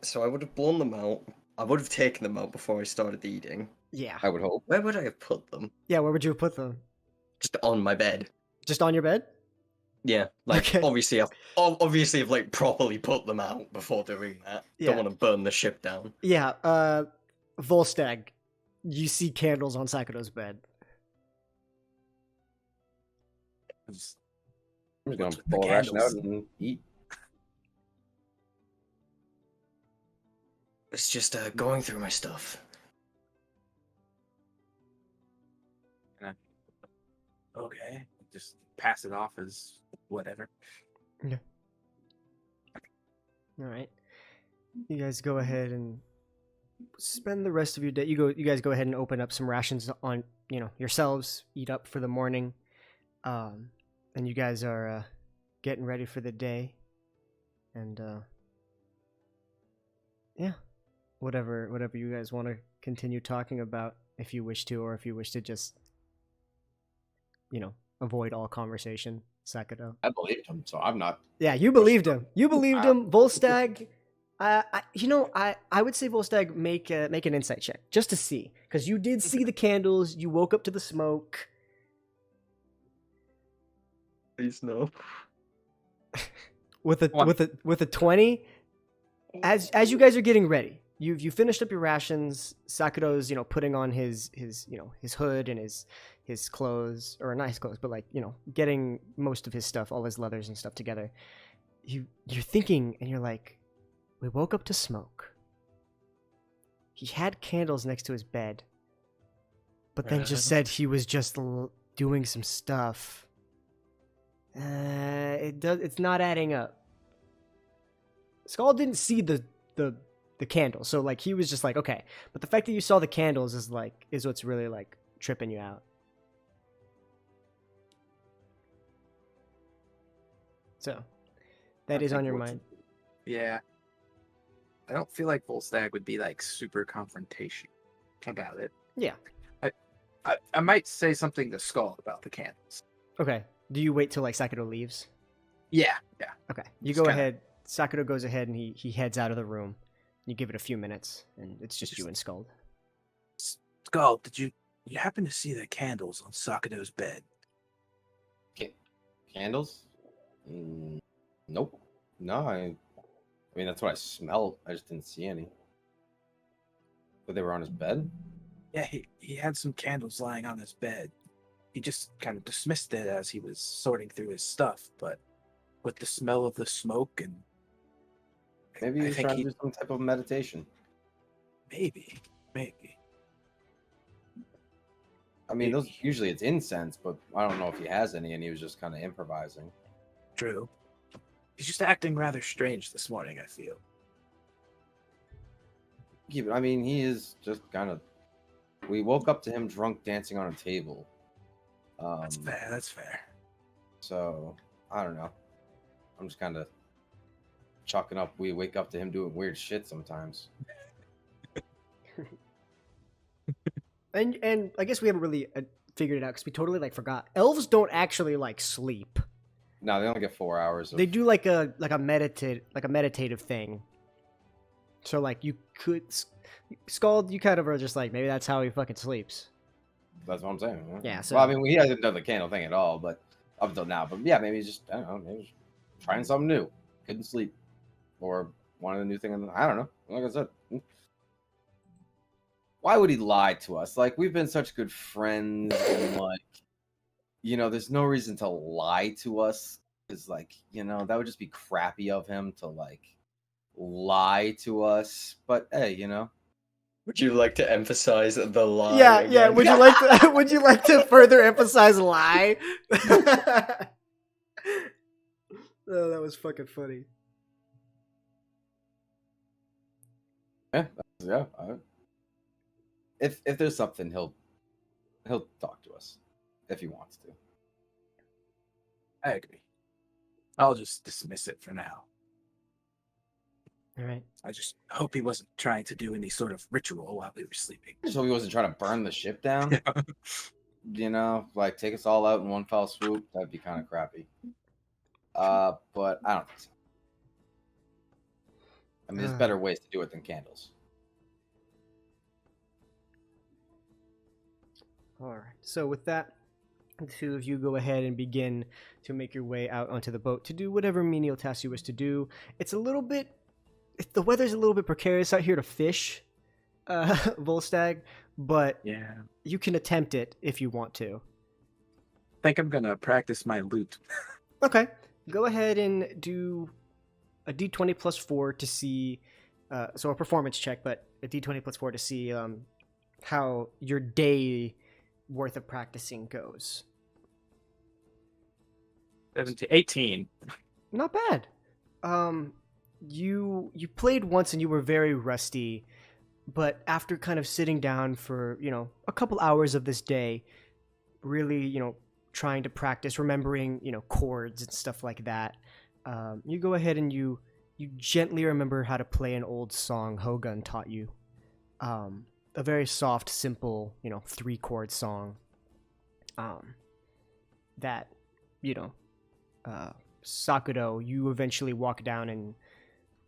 so I would have blown them out. I would have taken them out before I started eating. Yeah. I would hope. Where would I have put them? Yeah. Where would you have put them? Just on my bed. Just on your bed? Yeah, like Okay. obviously I've like properly put them out before doing that. Yeah. Don't want to burn the ship down. Yeah, Volstagg, you see candles on Sakuto's bed. I'm just gonna What's with the pull a ration out candles? and eat. It's just going through my stuff. Okay, just pass it off as whatever. All right. You guys go ahead and spend the rest of your day. You guys go ahead and open up some rations on, yourselves, eat up for the morning. And you guys are getting ready for the day. And yeah. Whatever you guys want to continue talking about, if you wish to, or if you wish to just avoid all conversation, Sakuto. I believed him, so I'm not. Yeah, you believed him. You believed him. Volstagg, I would say Volstagg make an insight check just to see, because you did see the candles. You woke up to the smoke. Please no. With a 20, as you guys are getting ready, you finished up your rations. Sakuto's putting on his hood and his clothes, or not his clothes, but like getting most of his stuff, all his leathers and stuff together. You're thinking, and you're like, we woke up to smoke. He had candles next to his bed, but then just said he was just doing some stuff. It's not adding up. Skull didn't see the candles, so like he was just like, okay, but the fact that you saw the candles is what's really like tripping you out. So that is on your mind. Yeah. I don't feel like Volstagg would be like super confrontation about it. Yeah. I might say something to Skull about the candles. Okay. Do you wait till like Sakuto leaves? Yeah. Okay. You Just go kinda- ahead. Sakuto goes ahead and he heads out of the room. You give it a few minutes, and it's just you and Skull. Skull, did you happen to see the candles on Sakuto's bed? Candles? Nope. No, I mean, that's what I smelled. I just didn't see any. But they were on his bed? Yeah, he had some candles lying on his bed. He just kind of dismissed it as he was sorting through his stuff, but with the smell of the smoke and Maybe he was trying to do some type of meditation. Maybe. I mean, those usually it's incense, but I don't know if he has any, and he was just kind of improvising. True. He's just acting rather strange this morning, I feel. Yeah, but I mean, he is just kind of. We woke up to him drunk, dancing on a table. That's fair. So I don't know. I'm just kind of chalking up. We wake up to him doing weird shit sometimes. And I guess we haven't really figured it out because we totally like forgot. Elves don't actually like sleep. No, they only get 4 hours. They do like a meditative thing. So like you could Scald, you kind of are just like, maybe that's how he fucking sleeps. That's what I'm saying. Yeah, so- Well, I mean, he hasn't done the candle thing at all, but up until now. But yeah, maybe he's just, I don't know, maybe he's trying something new. Couldn't sleep, or wanted a new thing. I don't know. Like I said, why would he lie to us? Like, we've been such good friends, and like, there's no reason to lie to us. Because like, that would just be crappy of him to like lie to us. But hey, Would you like to emphasize the lie? Yeah. again? Would you like to further emphasize lie? Oh, that was fucking funny. Yeah. If there's something, he'll talk to us if he wants to. I agree. I'll just dismiss it for now. All right. I just hope he wasn't trying to do any sort of ritual while we were sleeping. So he wasn't trying to burn the ship down. Like take us all out in one fell swoop. That'd be kind of crappy. But I don't think so. I mean, there's better ways to do it than candles. All right. So with that, The two of you go ahead and begin to make your way out onto the boat to do whatever menial tasks you wish to do. It's a little bit... The weather's a little bit precarious out here to fish, Volstagg, but Yeah. you can attempt it if you want to. I think I'm gonna practice my loot. Okay. Go ahead and do a d20 plus 4 to see... so a performance check, but a d20 plus 4 to see how your day worth of practicing goes. 18. Not bad. You played once and you were very rusty, but after kind of sitting down for, a couple hours of this day, really, trying to practice, remembering, chords and stuff like that, you go ahead and you gently remember how to play an old song Hogun taught you. A very soft, simple, 3-chord song. That, Sakudo, you eventually walk down and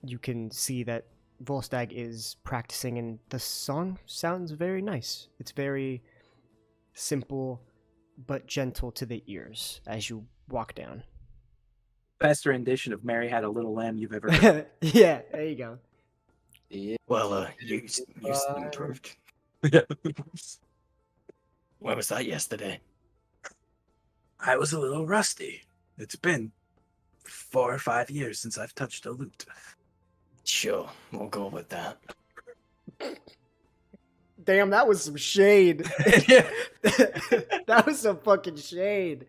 you can see that Volstagg is practicing, and the song sounds very nice. It's very simple but gentle to the ears as you walk down. Best rendition of Mary Had a Little Lamb you've ever heard. Yeah, there you go. Yeah. Well, you improved. When was that yesterday? I was a little rusty. It's been 4 or 5 years since I've touched a lute. Sure, we'll go with that. Damn, that was some shade. That was some fucking shade.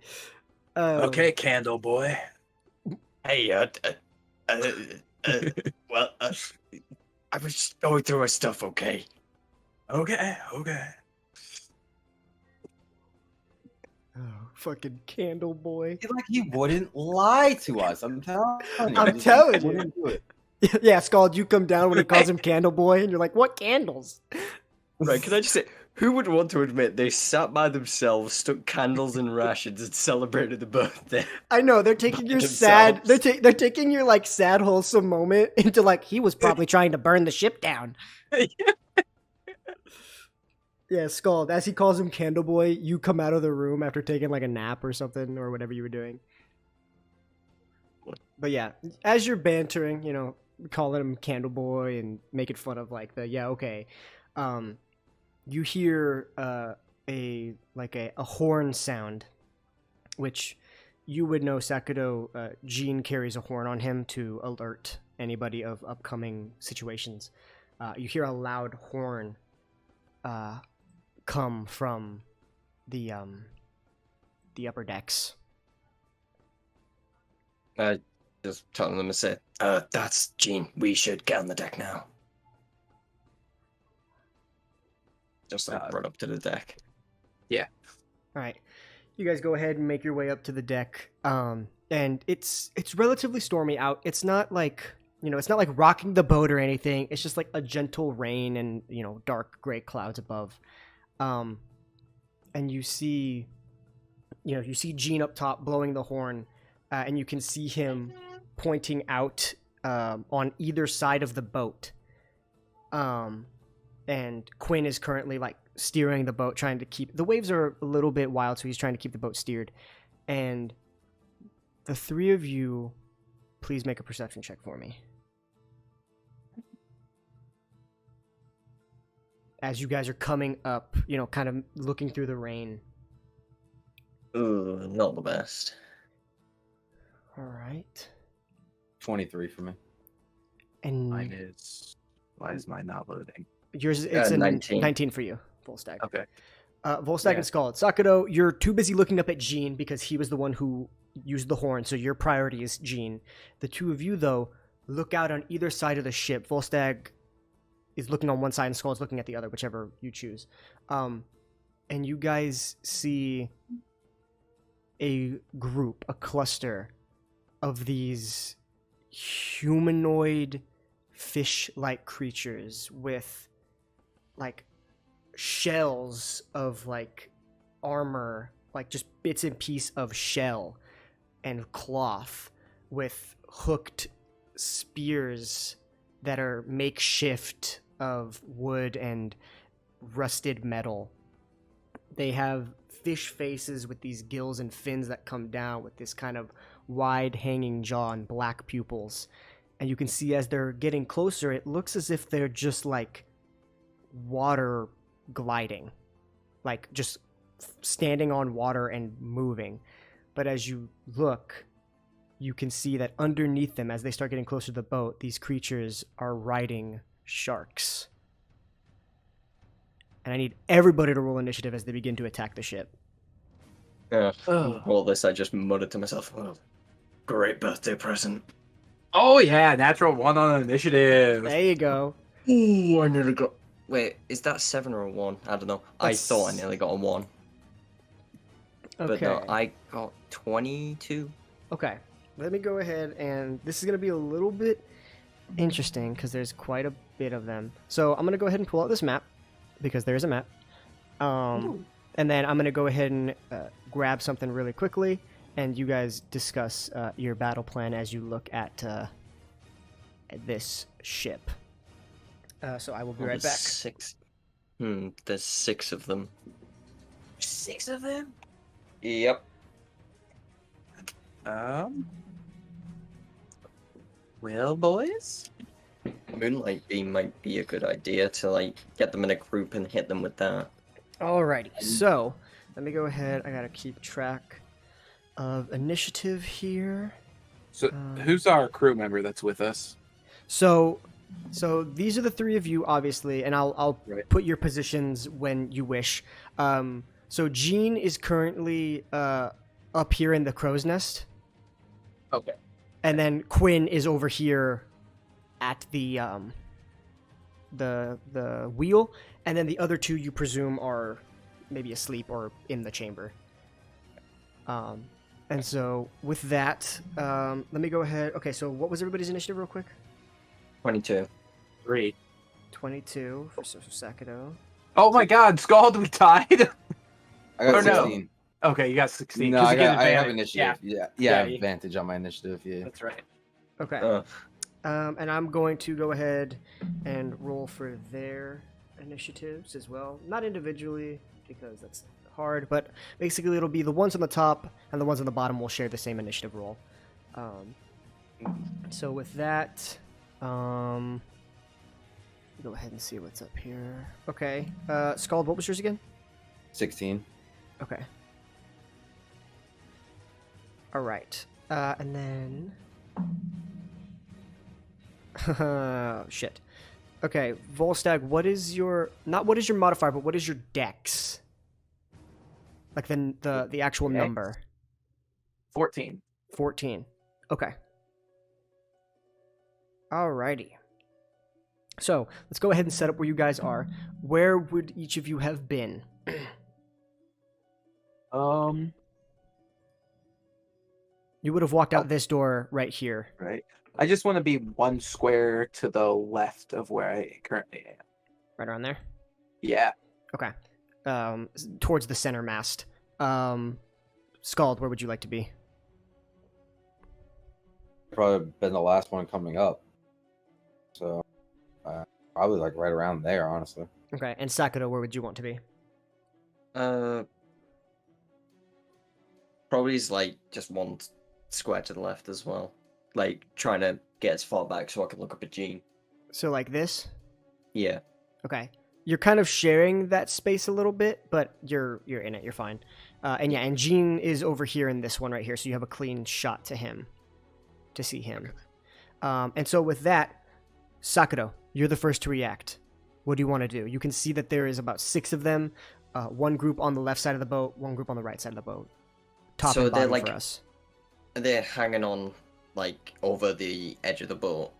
Okay, Candle Boy. Hey, well, I was just going through my stuff, okay? Okay. Oh, fucking Candle Boy. Like he wouldn't lie to us. I'm telling you. I'm He telling you. wouldn't do it. Yeah, Scald, you come down when he calls him Candle Boy, and you're like, what candles? Right, can I just say, who would want to admit they sat by themselves, stuck candles in rations, and celebrated the birthday? I know, they're taking By your sad, themselves. they're taking your, like, sad, wholesome moment into, like, he was probably trying to burn the ship down. Yeah, Scald, as he calls him Candle Boy, you come out of the room after taking, like, a nap or something, or whatever you were doing. But yeah, as you're bantering, calling him Candle Boy and making fun of, like, you hear a horn sound, which you would know, Sakudo. Jean carries a horn on him to alert anybody of upcoming situations. You hear a loud horn come from the upper decks. Just telling them to say, that's Gene. We should get on the deck now. Just run up to the deck. All right, you guys go ahead and make your way up to the deck. And it's relatively stormy out. It's not like it's not like rocking the boat or anything. It's just like a gentle rain and dark gray clouds above. And you see Gene up top blowing the horn, and you can see him pointing out on either side of the boat. And Quinn is currently like steering the boat, trying to keep the waves are a little bit wild, so he's trying to keep the boat steered. And the three of you, please make a perception check for me. As you guys are coming up, kind of looking through the rain. Ooh, not the best. All right. 23 for me. And Why is mine not loading? yours, it's a 19. 19 for you, Volstagg. Okay. Volstagg and Scald. Sakudo, you're too busy looking up at Gene because he was the one who used the horn, so your priority is Gene. The two of you, though, look out on either side of the ship. Volstagg is looking on one side and Scald's looking at the other, whichever you choose. And you guys see a group, a cluster of these humanoid fish-like creatures with like shells of like armor, like just bits and pieces of shell and cloth, with hooked spears that are makeshift of wood and rusted metal. They have fish faces with these gills and fins that come down with this kind of wide hanging jaw and black pupils. And you can see as they're getting closer, it looks as if they're just like water gliding, like just standing on water and moving. But as you look, you can see that underneath them, as they start getting closer to the boat, these creatures are riding sharks. And I need everybody to roll initiative as they begin to attack the ship. All this, I just muttered to myself, oh, great birthday present. Oh yeah, natural 1 on initiative. There you go. Ooh, I nearly got... Wait, is that 7 or a 1? I don't know. I thought I nearly got a 1. Okay. But no, I got 22. Okay. Let me go ahead, and this is going to be a little bit interesting because there's quite a bit of them. So I'm going to go ahead and pull out this map because there is a map. And then I'm going to go ahead and grab something really quickly, and you guys discuss your battle plan as you look at this ship. So I will be right back. 6. There's 6 of them. 6 of them? Yep. Well, boys? Moonlight beam might be a good idea to, like, get them in a group and hit them with that. Alrighty, so let me go ahead. I gotta keep track of initiative here. So, who's our crew member that's with us? So these are the 3 of you, obviously, and I'll Right. put your positions when you wish. So Jean is currently up here in the crow's nest, Okay. and then Quinn is over here at the wheel, and then the other 2 you presume are maybe asleep or in the chamber. And so with that, let me go ahead. Okay, so what was everybody's initiative real quick? 22. 3. 22 for Sakato. Oh my god, Scald, we tied! I got Or no. 16. Okay, you got 16. No, 'cause I you get have advantage. initiative. Yeah, Yeah, I have Yeah. advantage on my initiative. Yeah. that's right. Okay. And I'm going to go ahead and roll for their initiatives as well. Not individually, because that's hard, but basically it'll be the ones on the top and the ones on the bottom will share the same initiative roll. So with that, go ahead and see what's up here. Okay. Scald, what was yours again? 16. Okay. All right. And then... shit. Okay, Volstagg, what is your... Not what is your modifier, but what is your dex? Like the actual Dex? number. 14. 14. Okay. Alrighty. So, let's go ahead and set up where you guys are. Where would each of you have been? You would have walked out this door right here. Right. I just want to be 1 square to the left of where I currently am. Right around there? Yeah. Okay. Towards the center mast. Scald, where would you like to be? Probably been the last one coming up. So, probably like right around there, honestly. Okay, and Sakato, where would you want to be? Probably is like just 1 square to the left as well. Like trying to get as far back so I can look up at Jean. So like this? Yeah. Okay. You're kind of sharing that space a little bit, but you're in it. You're fine. And yeah, and Jean is over here in this one right here, so you have a clean shot to him, to see him. And so with that, Sakato, you're the first to react. What do you want to do? You can see that there is about 6 of them. 1 group on the left side of the boat, 1 group on the right side of the boat. Top So and they're bottom like- for us. They're hanging on like over the edge of the boat.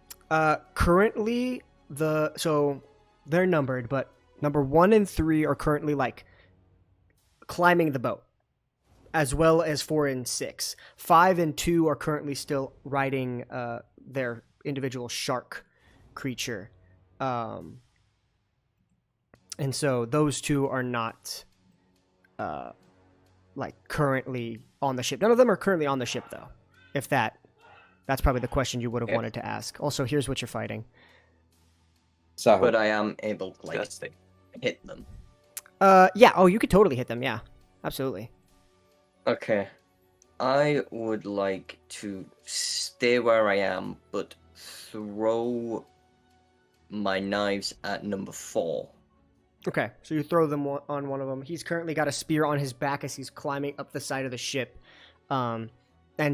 Currently, so they're numbered, but number 1 and 3 are currently like climbing the boat, as well as 4 and 6. 5 and 2 are currently still riding their individual shark creature, and so those 2 are not like currently on the ship. None of them are currently on the ship, though. If that's probably the question you would have wanted to ask. Also, here's what you're fighting. So, But I am able to like Disgusting. hit them. Yeah. Oh, you could totally hit them. Yeah, absolutely. Okay. I would like to stay where I am, but throw my knives at number 4. Okay, so you throw them on one of them. He's currently got a spear on his back as he's climbing up the side of the ship. And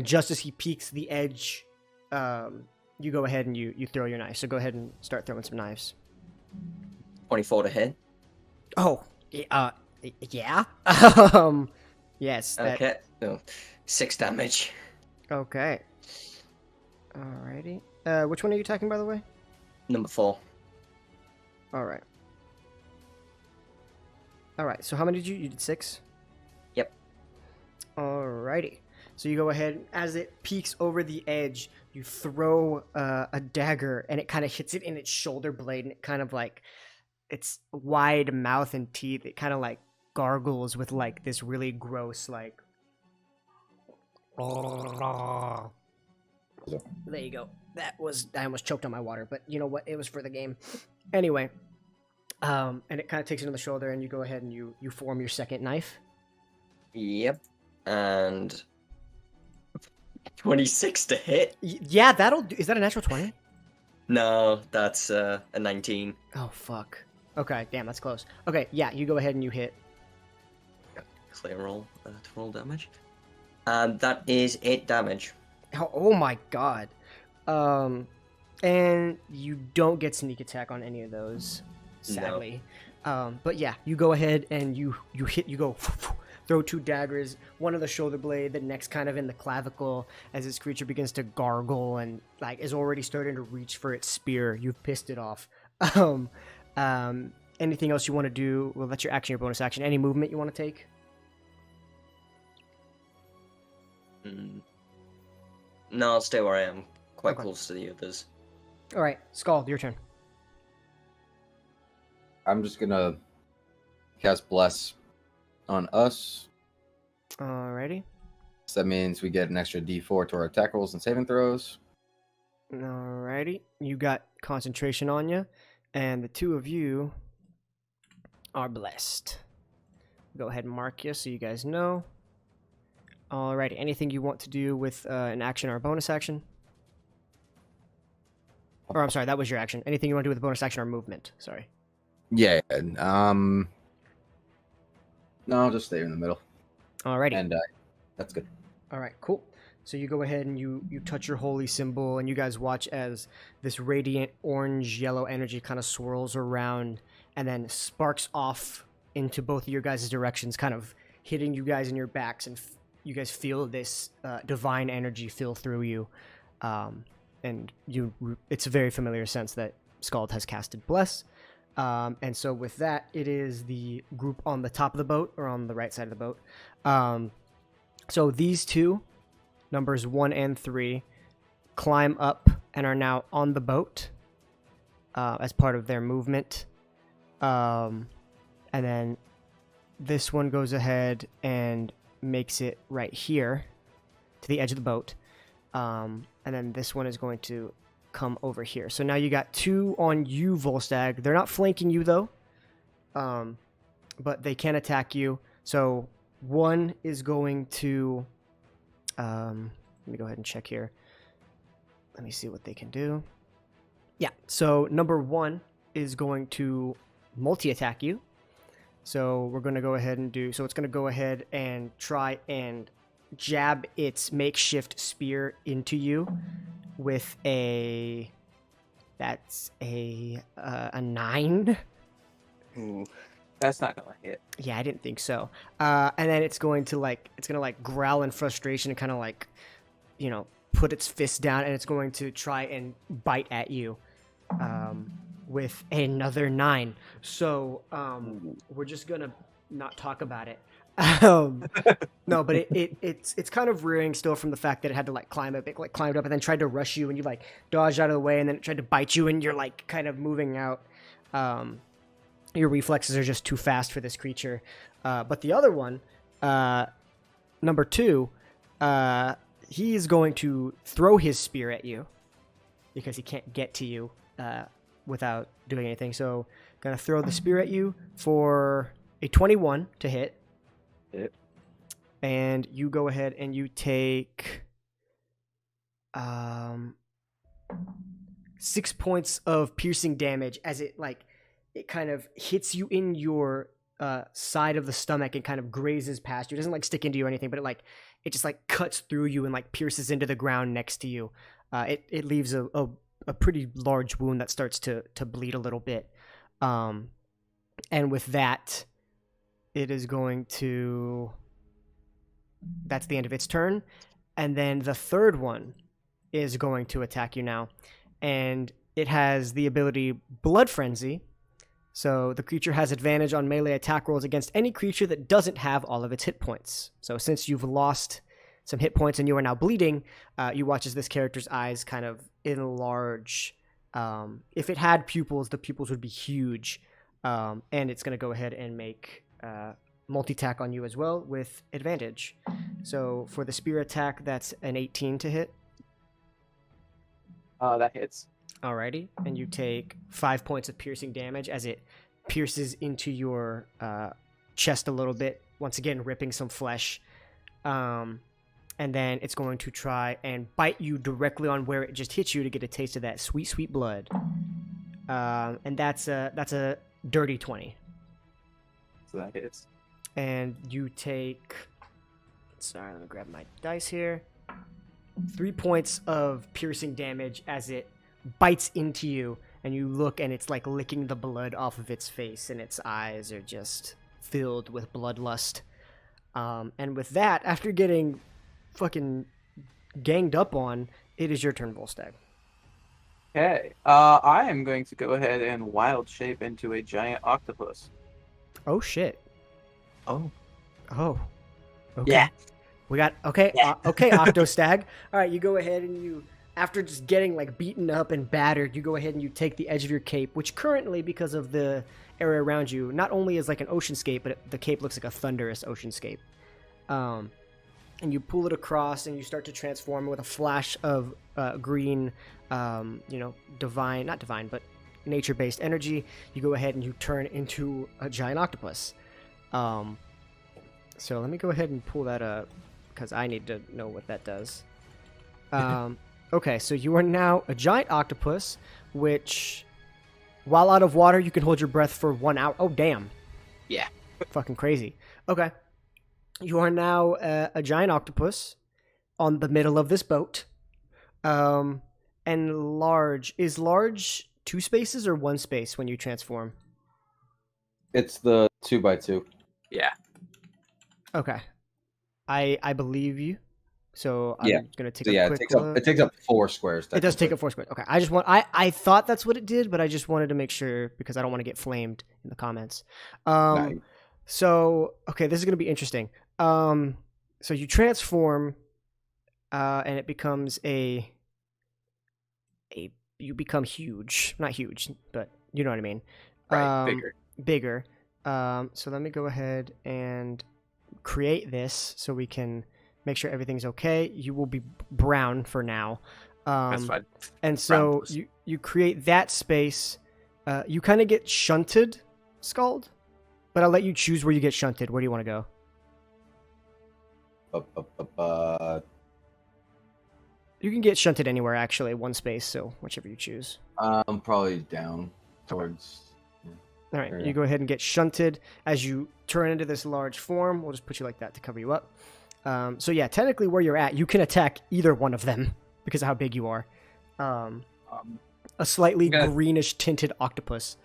just as he peaks the edge, you go ahead and you throw your knife. So go ahead and start throwing some knives. 24 to hit. Oh, yeah. Yes. Okay. So, 6 damage. Okay. Alrighty. Which one are you attacking, by the way? Number 4. All right. All right. So how many did you? You did 6? Yep. Alrighty. So you go ahead, as it peeks over the edge, you throw a dagger, and it kind of hits it in its shoulder blade, and it kind of like, its wide mouth and teeth, it kind of like gargles with like this really gross like. There you go. I almost choked on my water, but you know what? It was for the game. Anyway, and it kind of takes it on the shoulder, and you go ahead and you form your second knife. Yep. And 26 to hit. Yeah, that'll do. Is that a natural 20? No, that's a 19. Oh, fuck. Okay, damn, that's close. Okay, yeah, you go ahead and you hit. Clear roll to roll damage. And that is 8 damage. Oh my god. And you don't get sneak attack on any of those, sadly. No. But yeah, you go ahead and you go throw 2 daggers, one in the shoulder blade, the next kind of in the clavicle, as this creature begins to gargle and like is already starting to reach for its spear. You've pissed it off. Anything else you want to do? Well, that's your action, your bonus action. Any movement you want to take? No, I'll stay where I am, quite Okay. close to the others. All right, Scald, your turn. I'm just gonna cast Bless on us. Alrighty. So that means we get an extra D4 to our attack rolls and saving throws. Alrighty. You got concentration on you, and the 2 of you are blessed. Go ahead and mark you so you guys know. Alrighty. Anything you want to do with an action or a bonus action? Or I'm sorry, that was your action. Anything you want to do with a bonus action or movement? Sorry. Yeah. No, I'll just stay in the middle. Alrighty. And that's good. All right, cool. So you go ahead and you touch your holy symbol, and you guys watch as this radiant orange-yellow energy kind of swirls around and then sparks off into both of your guys' directions, kind of hitting you guys in your backs, and you guys feel this divine energy fill through you. And it's a very familiar sense that Scald has casted Bless. And so with that, it is the group on the top of the boat, or on the right side of the boat. So these 2, numbers 1 and 3, climb up and are now on the boat as part of their movement. And then this one goes ahead and makes it right here to the edge of the boat. And then this one is going to come over here. So now you got 2 on you, Volstagg. They're not flanking you, though. But they can attack you. So 1 is going to... let me go ahead and check here. Let me see what they can do. Yeah, so number 1 is going to multi-attack you. So we're going to go ahead and do... So it's going to go ahead and try and jab its makeshift spear into you with a... That's a 9. Ooh. That's not gonna hit. Yeah, I didn't think so. And then it's going to growl in frustration and kind of like, put its fist down, and it's going to try and bite at you with another 9. So we're just gonna not talk about it. No, but it's kind of rearing still from the fact that it had to like climb up. It like climbed up and then tried to rush you, and you like dodged out of the way, and then it tried to bite you, and you're like kind of moving out. Your reflexes are just too fast for this creature. But the other one, number 2, he is going to throw his spear at you because he can't get to you without doing anything. So, gonna throw the spear at you for a 21 to hit. Hit. And you go ahead and you take 6 points of piercing damage as it kind of hits you in your side of the stomach and kind of grazes past you. It doesn't stick into you or anything, but it just cuts through you and pierces into the ground next to you. It leaves a pretty large wound that starts to bleed a little bit. And with that, it is going to... That's the end of its turn. And then the third one is going to attack you now. And it has the ability Blood Frenzy. So the creature has advantage on melee attack rolls against any creature that doesn't have all of its hit points. So since you've lost some hit points and you are now bleeding, you watch as this character's eyes kind of enlarge. If it had pupils, the pupils would be huge. And it's going to go ahead and make multi-attack on you as well with advantage. So for the spear attack, that's an 18 to hit. That hits. Alrighty, and you take 5 points of piercing damage as it pierces into your chest a little bit, once again ripping some flesh. And then it's going to try and bite you directly on where it just hit you to get a taste of that sweet, sweet blood. And that's a dirty 20. So that hits. And you take... Sorry, let me grab my dice here. 3 points of piercing damage as it bites into you, and you look and it's licking the blood off of its face, and its eyes are just filled with bloodlust. And with that, after getting fucking ganged up on, it is your turn, Volstagg. Okay. I am going to go ahead and wild shape into a giant octopus. Oh shit. Oh. Oh. Okay. Yeah. We got okay. Yeah. Okay, Octostag. All right, you go ahead and you, after just getting beaten up and battered, you go ahead and you take the edge of your cape, which currently, because of the area around you, not only is an oceanscape, but the cape looks like a thunderous oceanscape. And you pull it across, and you start to transform with a flash of green, divine, not divine, but nature-based energy. You go ahead and you turn into a giant octopus. So let me go ahead and pull that up, because I need to know what that does. Okay, so you are now a giant octopus, which, while out of water, you can hold your breath for 1 hour. Oh, damn. Yeah. Fucking crazy. Okay. You are now a giant octopus on the middle of this boat. And large. Is large 2 spaces or 1 space when you transform? It's the 2x2. Yeah. Okay. I believe you. So I'm going to take a quick look. It takes up 4 squares. It does take up 4 squares. Okay. I thought that's what it did, but I just wanted to make sure because I don't want to get flamed in the comments. Nice. So, okay, this is going to be interesting. So you transform, and it becomes you become huge. Not huge, but you know what I mean. Right, Bigger. So let me go ahead and create this so we can make sure everything's okay. You will be brown for now. That's fine. And so you create that space. You kind of get shunted, Scald, but I'll let you choose where you get shunted. Where do you want to go? You can get shunted anywhere, actually, 1 space, so whichever you choose. I'm probably down towards... All right, you go ahead and get shunted as you turn into this large form. We'll just put you like that to cover you up. So yeah, technically where you're at, you can attack either one of them because of how big you are. A slightly greenish tinted octopus.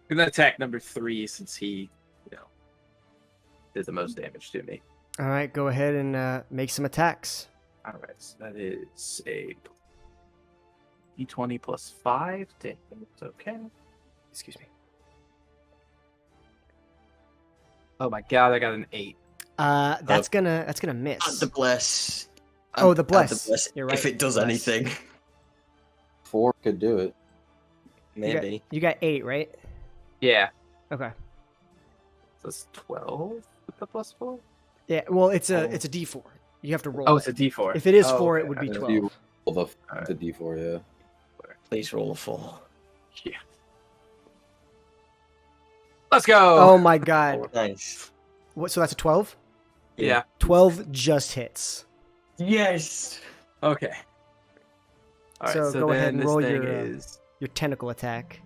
I'm gonna attack number 3 since he, did the most damage to me. All right, go ahead and make some attacks. All right, so that is a d20 plus 5 to hit. Okay. Excuse me. Oh my god, I got an 8. That's gonna miss. Add the bless. Oh, the bless. Add the bless. You're right. If it does anything. 4 could do it. Maybe. You got 8, right? Yeah. Okay. So it's 12 with the plus 4? Yeah, well, it's a D4. You have to roll. Oh, it's a D4. If it is 4, okay. it would be If 12. You roll Alright. the D4, yeah. Please roll a 4. Yeah. Let's go. Oh my god. Nice. What? So that's a 12? Yeah. 12 just hits. Yes. Okay. All right. So So, go then ahead and this roll thing your, is, Your tentacle attack.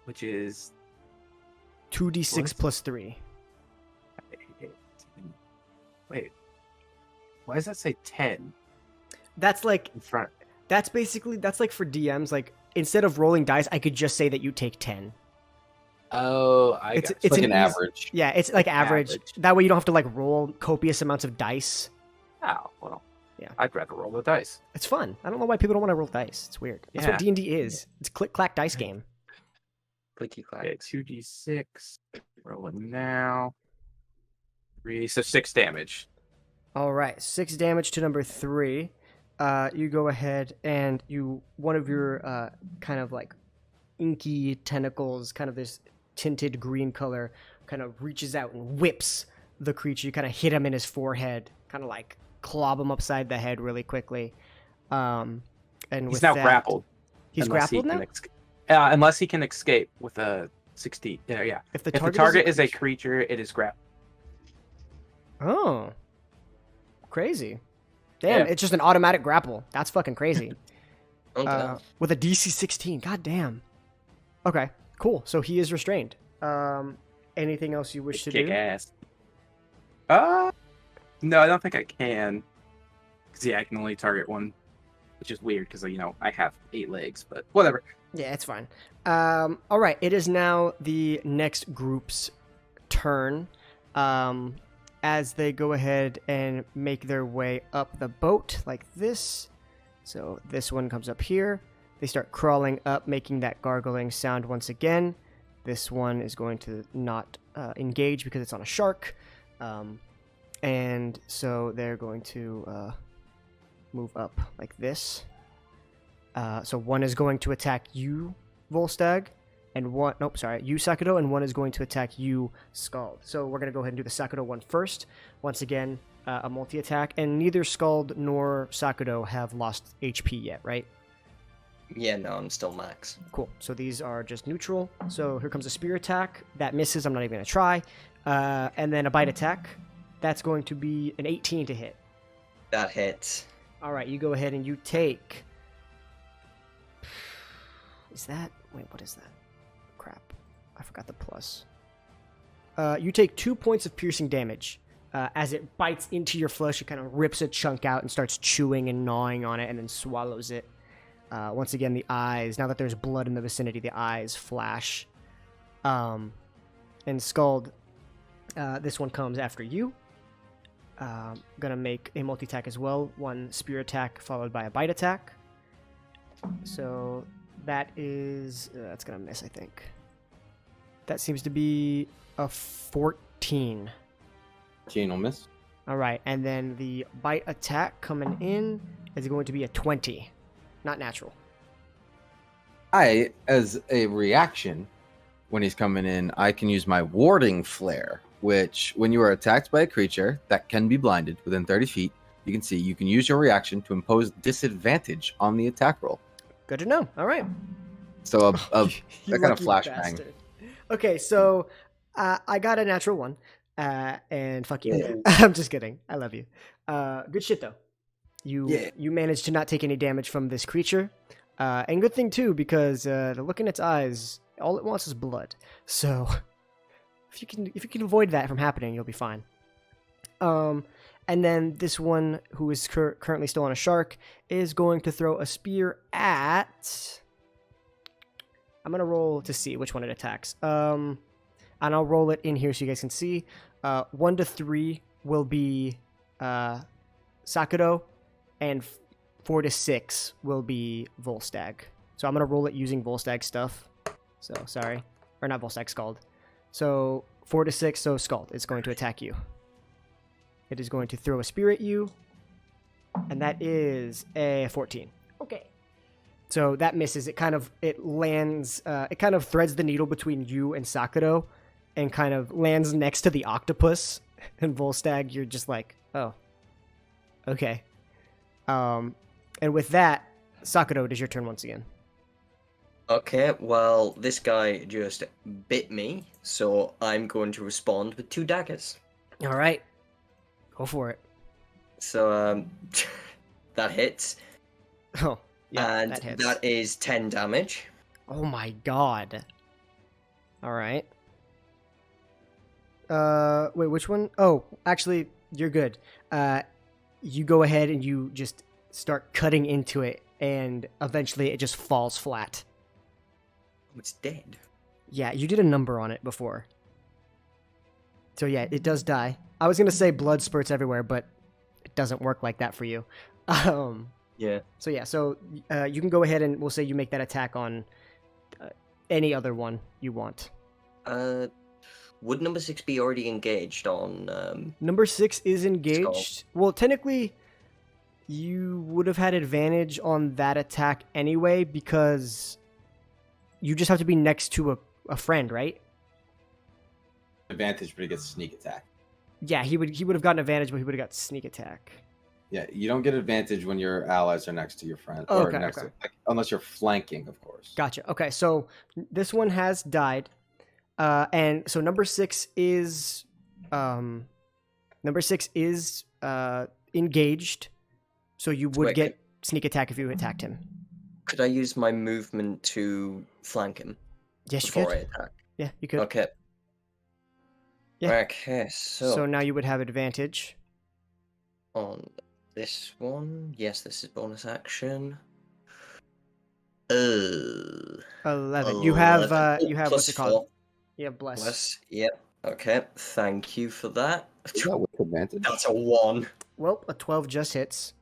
which is 2d6 What? plus 3. Wait. Why does that say 10 That's like in front? that's like for DMs. Like instead of rolling dice, I could just say that you take 10. Oh, It's It's like an an easy- average. Yeah, it's like average. Average. That way you don't have to like roll copious amounts of dice. Oh, well. Yeah. I'd rather roll the dice. It's fun. I don't know why people don't want to roll dice. It's weird. That's what Yeah. D&D is. It's a click clack dice game. Clicky clack. Okay, 2d6. Rolling now. 3, so 6 damage. All right, 6 damage to number 3. You go ahead and one of your kind of like inky tentacles, kind of this tinted green color, kind of reaches out and whips the creature. You kind of hit him in his forehead, kind of like club him upside the head really quickly. And He's with now that- grappled. He's unless he grappled can now. unless he can escape with a 16. Yeah. If the If the target, target is a creature, it is grappled. Oh, crazy! Damn, Yeah. it's just an automatic grapple. That's fucking crazy. Okay. With a DC 16. God damn. Okay, cool. So he is restrained. Anything else you wish to Kick do? ass. No, I don't think I can. Because, yeah, I can only target one, which is weird because, I have 8 legs, but whatever. Yeah, it's fine. All right, it is now the next group's turn. As they go ahead and make their way up the boat like this. So this one comes up here. They start crawling up, making that gargling sound once again. This one is going to not engage because it's on a shark. And so they're going to move up like this. So one is going to attack you, Volstagg, and you, Sakudo, and one is going to attack you, Scald. So we're going to go ahead and do the Sakudo one first. Once again, a multi-attack, and neither Scald nor Sakudo have lost HP yet, right? Yeah, no, I'm still max. Cool. So these are just neutral. So here comes a spear attack. That misses. I'm not even going to try. And then a bite attack. That's going to be an 18 to hit. That hits. All right, you go ahead and you take... Wait, what is that? Crap. I forgot the plus. You take 2 points of piercing damage. As it bites into your flesh, it kind of rips a chunk out and starts chewing and gnawing on it and then swallows it. Once again, the eyes, now that there's blood in the vicinity, the eyes flash. And Scald, this one comes after you. Gonna make a multi-attack as well. One spear attack followed by a bite attack. So that is... that's gonna miss, I think. That seems to be a 14. 14 will miss. Alright, and then the bite attack coming in is going to be a 20. Not natural. As a reaction, when he's coming in, I can use my warding flare, which, when you are attacked by a creature that can be blinded within 30 feet, you can use your reaction to impose disadvantage on the attack roll. Good to know. Alright. So You that kind of lucky flashbang. bastard. Okay, so I got a natural one. And fuck you. Yeah. I'm just kidding. I love you. Good shit though. You managed to not take any damage from this creature. And good thing too, because the look in its eyes, all it wants is blood. So if you can avoid that from happening, you'll be fine. And then this one, who is currently still on a shark, is going to throw a spear at... I'm gonna roll to see which one it attacks. And I'll roll it in here so you guys can see. 1 to 3 will be Sakudo, and 4 to 6 will be Volstagg. So I'm gonna roll it using Volstagg stuff. So sorry, or not Volstagg, Scald. So 4 to 6, so Scald is going to attack you. It is going to throw a spear at you, and that is a 14. Okay. So that misses. It kind of lands. It kind of threads the needle between you and Sakudo, and kind of lands next to the octopus. And Volstagg, you're just like, oh, okay. And with that, Sakudo, it is your turn once again. Okay, well, this guy just bit me, so I'm going to respond with 2 daggers. All right, go for it. So, that hits, Oh, yeah, and that hits. that is 10 damage. Oh my god. All right. Wait, which one? Oh, actually, you're good. You go ahead and you just start cutting into it, and eventually it just falls flat. Oh, it's dead. Yeah, you did a number on it before. So yeah, it does die. I was gonna say blood spurts everywhere, but it doesn't work like that for you. Yeah. So yeah, you can go ahead and we'll say you make that attack on any other one you want. Would number 6 be already engaged on, Number 6 is engaged. Skull. Well, technically, you would have had advantage on that attack anyway because you just have to be next to a friend, right? Advantage, but he gets sneak attack. Yeah, he would have gotten advantage, but he would have got sneak attack. Yeah, you don't get advantage when your allies are next to your friend. Oh, or okay, next okay. To, like, unless you're flanking, of course. Gotcha. Okay, so this one has died, and so number 6 is engaged. So you would Wait, get sneak attack if you attacked him. could I use my movement to flank him Yes, you before I could. attack? Yeah, you could. Okay. Yeah. Okay, So now you would have advantage. on this one, yes, this is bonus action. 11. You have plus what's it called? 4 You have bless. plus. Yep. Okay. Thank you for that. Is that with advantage? That's a 1. Well, a 12 just hits.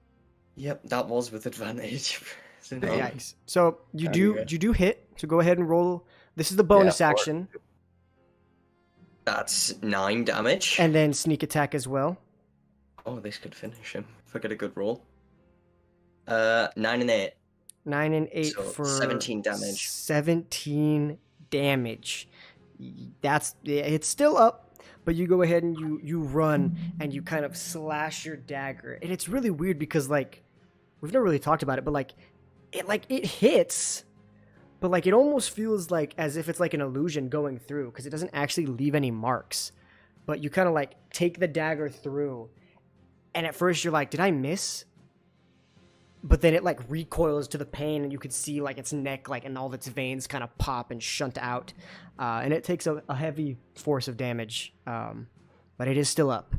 Yep, that was with advantage. So no. Yikes. So you Okay. do hit. So go ahead and roll. This is the bonus Yeah, action, That's 9 damage. and then sneak attack as well. Oh, this could finish him if I get a good roll. 9 and 8. 9 and 8 So for 17 damage. 17 damage. It's still up, but you go ahead and you run and you kind of slash your dagger. And it's really weird because like we've never really talked about it, but it hits, but like it almost feels like as if it's like an illusion going through because it doesn't actually leave any marks. But you kind of like take the dagger through, and at first you're like, did I miss? But then it like recoils to the pain, and you can see like its neck, like, and all of its veins kind of pop and shunt out, and it takes a heavy force of damage, but it is still up.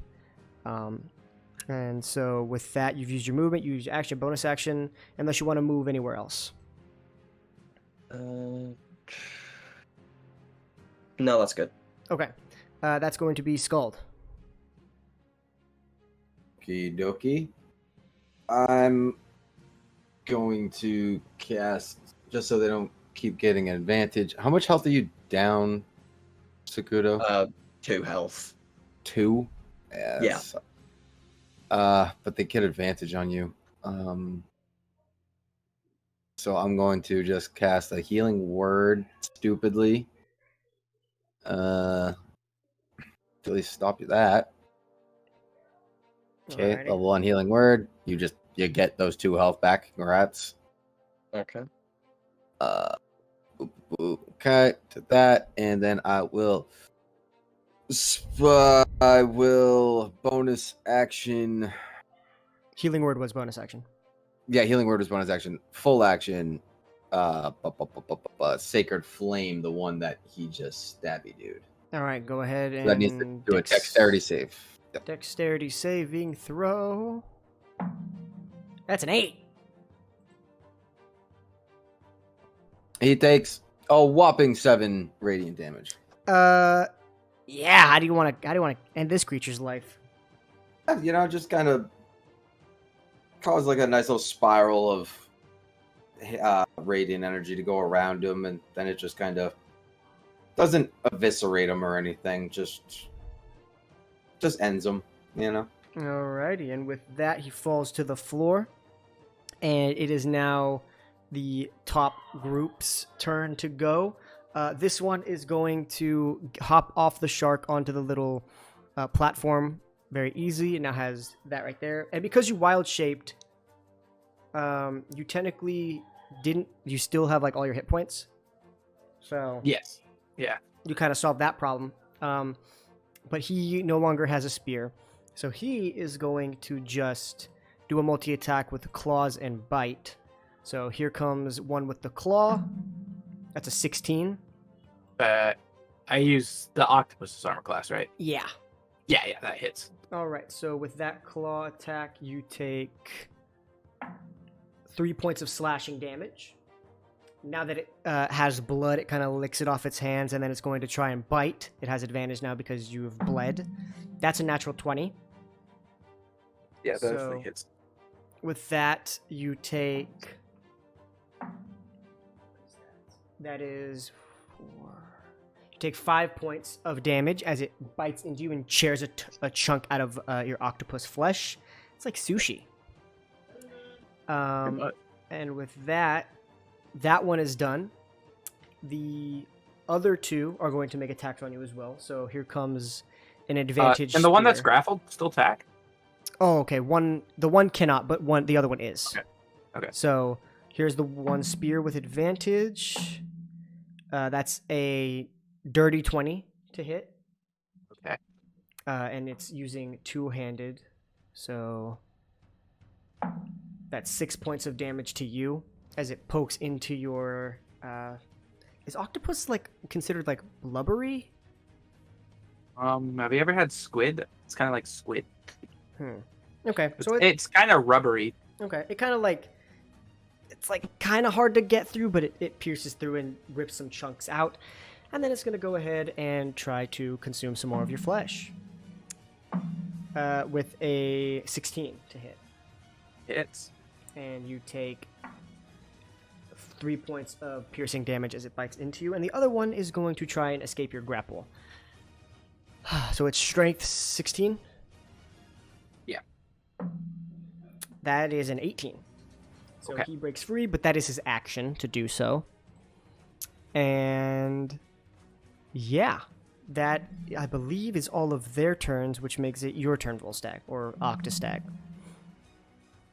And so with that, you've used your movement, you use your action, bonus action, unless you want to move anywhere else. No, that's good. Okay, that's going to be Scald. Okie dokie. I'm going to cast, just so they don't keep getting an advantage. How much health are you down, Sakuto? 2 health. 2? Yeah. Yes. But they get advantage on you. So I'm going to just cast a healing word stupidly. At least stop you that. Okay, Alrighty. level 1 healing word. You get those 2 health back. Congrats. Okay. Okay, to that, and then I will bonus action. Healing word was bonus action. Yeah, healing word is bonus action. Full action. Sacred flame, the one that he just stabbed, dude. All right, go ahead and So that needs to do a dexterity save. Yep. Dexterity saving throw. That's an 8. He takes a whopping 7 radiant damage. Yeah. How do you want to end this creature's life? You know, just kind of cause like a nice little spiral of radiant energy to go around him, and then it just kind of doesn't eviscerate him or anything. Just ends him. You know. Alrighty, and with that, he falls to the floor, and it is now the top group's turn to go. This one is going to hop off the shark onto the little platform very easy. It now has that right there. And because you wild shaped, you technically didn't. You still have like all your hit points. So Yes. Yeah. you kind of solved that problem. But he no longer has a spear. So he is going to just do a multi-attack with claws and bite. So here comes one with the claw. That's a 16. I use the octopus's armor class, right? Yeah. Yeah, that hits. All right. So with that claw attack, you take 3 points of slashing damage. Now that it has blood, it kind of licks it off its hands, and then it's going to try and bite. It has advantage now because you have bled. That's a natural 20. Yeah, that So- definitely hits. With that, you take... That is 4... You take 5 points of damage as it bites into you and tears a chunk out of your octopus flesh. It's like sushi. And with that, that one is done. The other two are going to make attacks on you as well. So here comes an advantage. And the one that's spear. grappled still attack? Oh, okay. The one cannot, but the other one is. Okay. So here's the one spear with advantage. That's a dirty 20 to hit. Okay. And it's using two-handed. So that's 6 points of damage to you as it pokes into your... is octopus like considered like blubbery? Have you ever had squid? It's kind of like squid. Okay, so It's kind of rubbery. okay, it kind of like it's like kind of hard to get through, but it pierces through and rips some chunks out, and then it's gonna go ahead and try to consume some more of your flesh. With a 16 to hit, Hits. and you take 3 points of piercing damage as it bites into you, and the other one is going to try and escape your grapple. So it's strength 16. Yeah. That is an 18. So Okay. he breaks free, but that is his action to do so. And yeah, that I believe is all of their turns, which makes it your turn, Volstagg, or Octostag.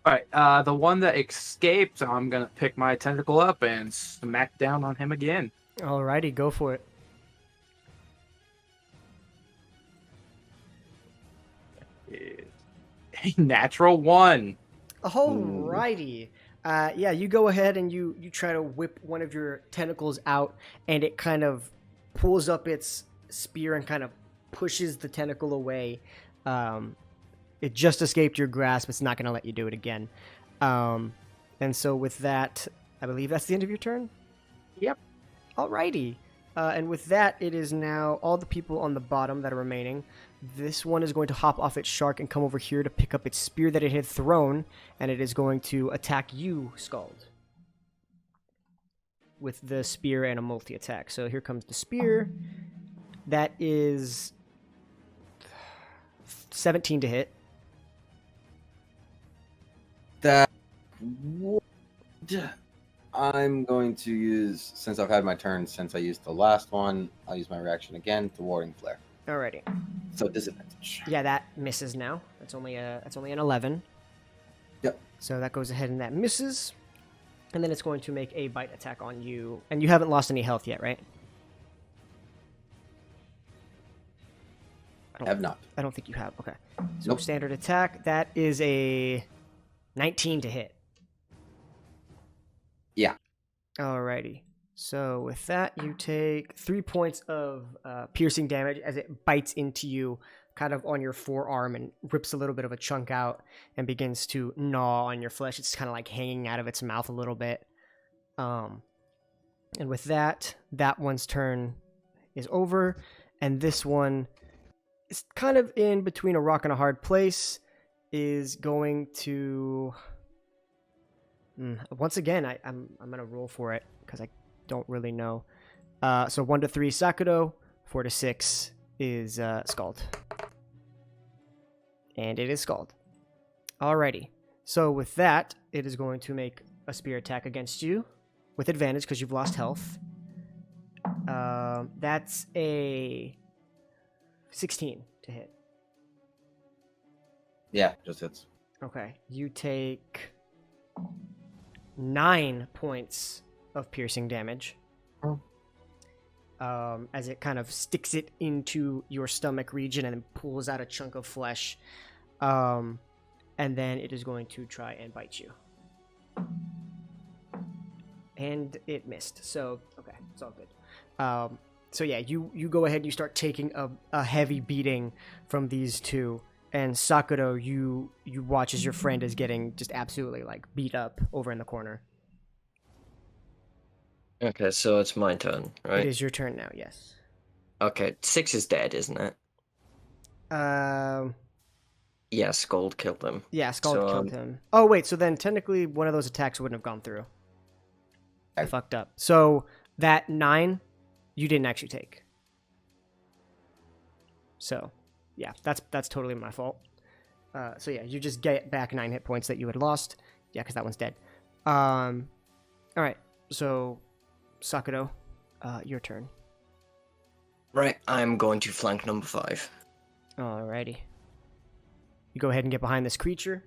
Alright, the one that escaped, I'm gonna pick my tentacle up and smack down on him again. Alrighty, go for it. A natural 1. Alrighty. Yeah, you go ahead and you try to whip one of your tentacles out, and it kind of pulls up its spear and kind of pushes the tentacle away. It just escaped your grasp. It's not going to let you do it again. And so with that, I believe that's the end of your turn? Yep. Alrighty. And with that, it is now all the people on the bottom that are remaining. This one is going to hop off its shark and come over here to pick up its spear that it had thrown, and it is going to attack you, Scald, with the spear and a multi-attack. So here comes the spear. That is 17 to hit. That would... I'm going to use, since I've had my turn since I used the last one, I'll use my reaction again to Warding Flare. Alrighty. So disadvantage. Yeah, that misses now. That's only an 11. Yep. So that goes ahead and that misses. And then it's going to make a bite attack on you. And you haven't lost any health yet, right? I have not. I don't think you have. Okay. So Nope. standard attack. That is a 19 to hit. Yeah. Alrighty. So with that, you take 3 points of piercing damage as it bites into you, kind of on your forearm, and rips a little bit of a chunk out and begins to gnaw on your flesh. It's kind of like hanging out of its mouth a little bit. And with that, that one's turn is over, and this one is kind of in between a rock and a hard place. Is going to once again, I'm gonna roll for it because I don't really know. So 1 to 3 Sakudo, 4 to 6 is Scald, and it is Scald. Alrighty. So with that, it is going to make a spear attack against you with advantage because you've lost health. That's a 16 to hit. Yeah, just hits. Okay. You take 9 points of piercing damage. Oh. as it kind of sticks it into your stomach region and then pulls out a chunk of flesh. And then it is going to try and bite you. And it missed. So, okay, it's all good. So yeah, you go ahead and you start taking a heavy beating from these two. And Sakura, you watch as your friend is getting just absolutely like beat up over in the corner. Okay, so it's my turn, right? It is your turn now, yes. Okay, 6 is dead, isn't it? Yeah, Scald killed him. Yeah, Scald So, killed him. Oh wait, so then technically one of those attacks wouldn't have gone through. I Okay. fucked up. So that 9, you didn't actually take. So, yeah, that's totally my fault. So yeah, you just get back 9 hit points that you had lost. Yeah, because that one's dead. All right, so Sakura, your turn. Right, I'm going to flank number 5. Alrighty. You go ahead and get behind this creature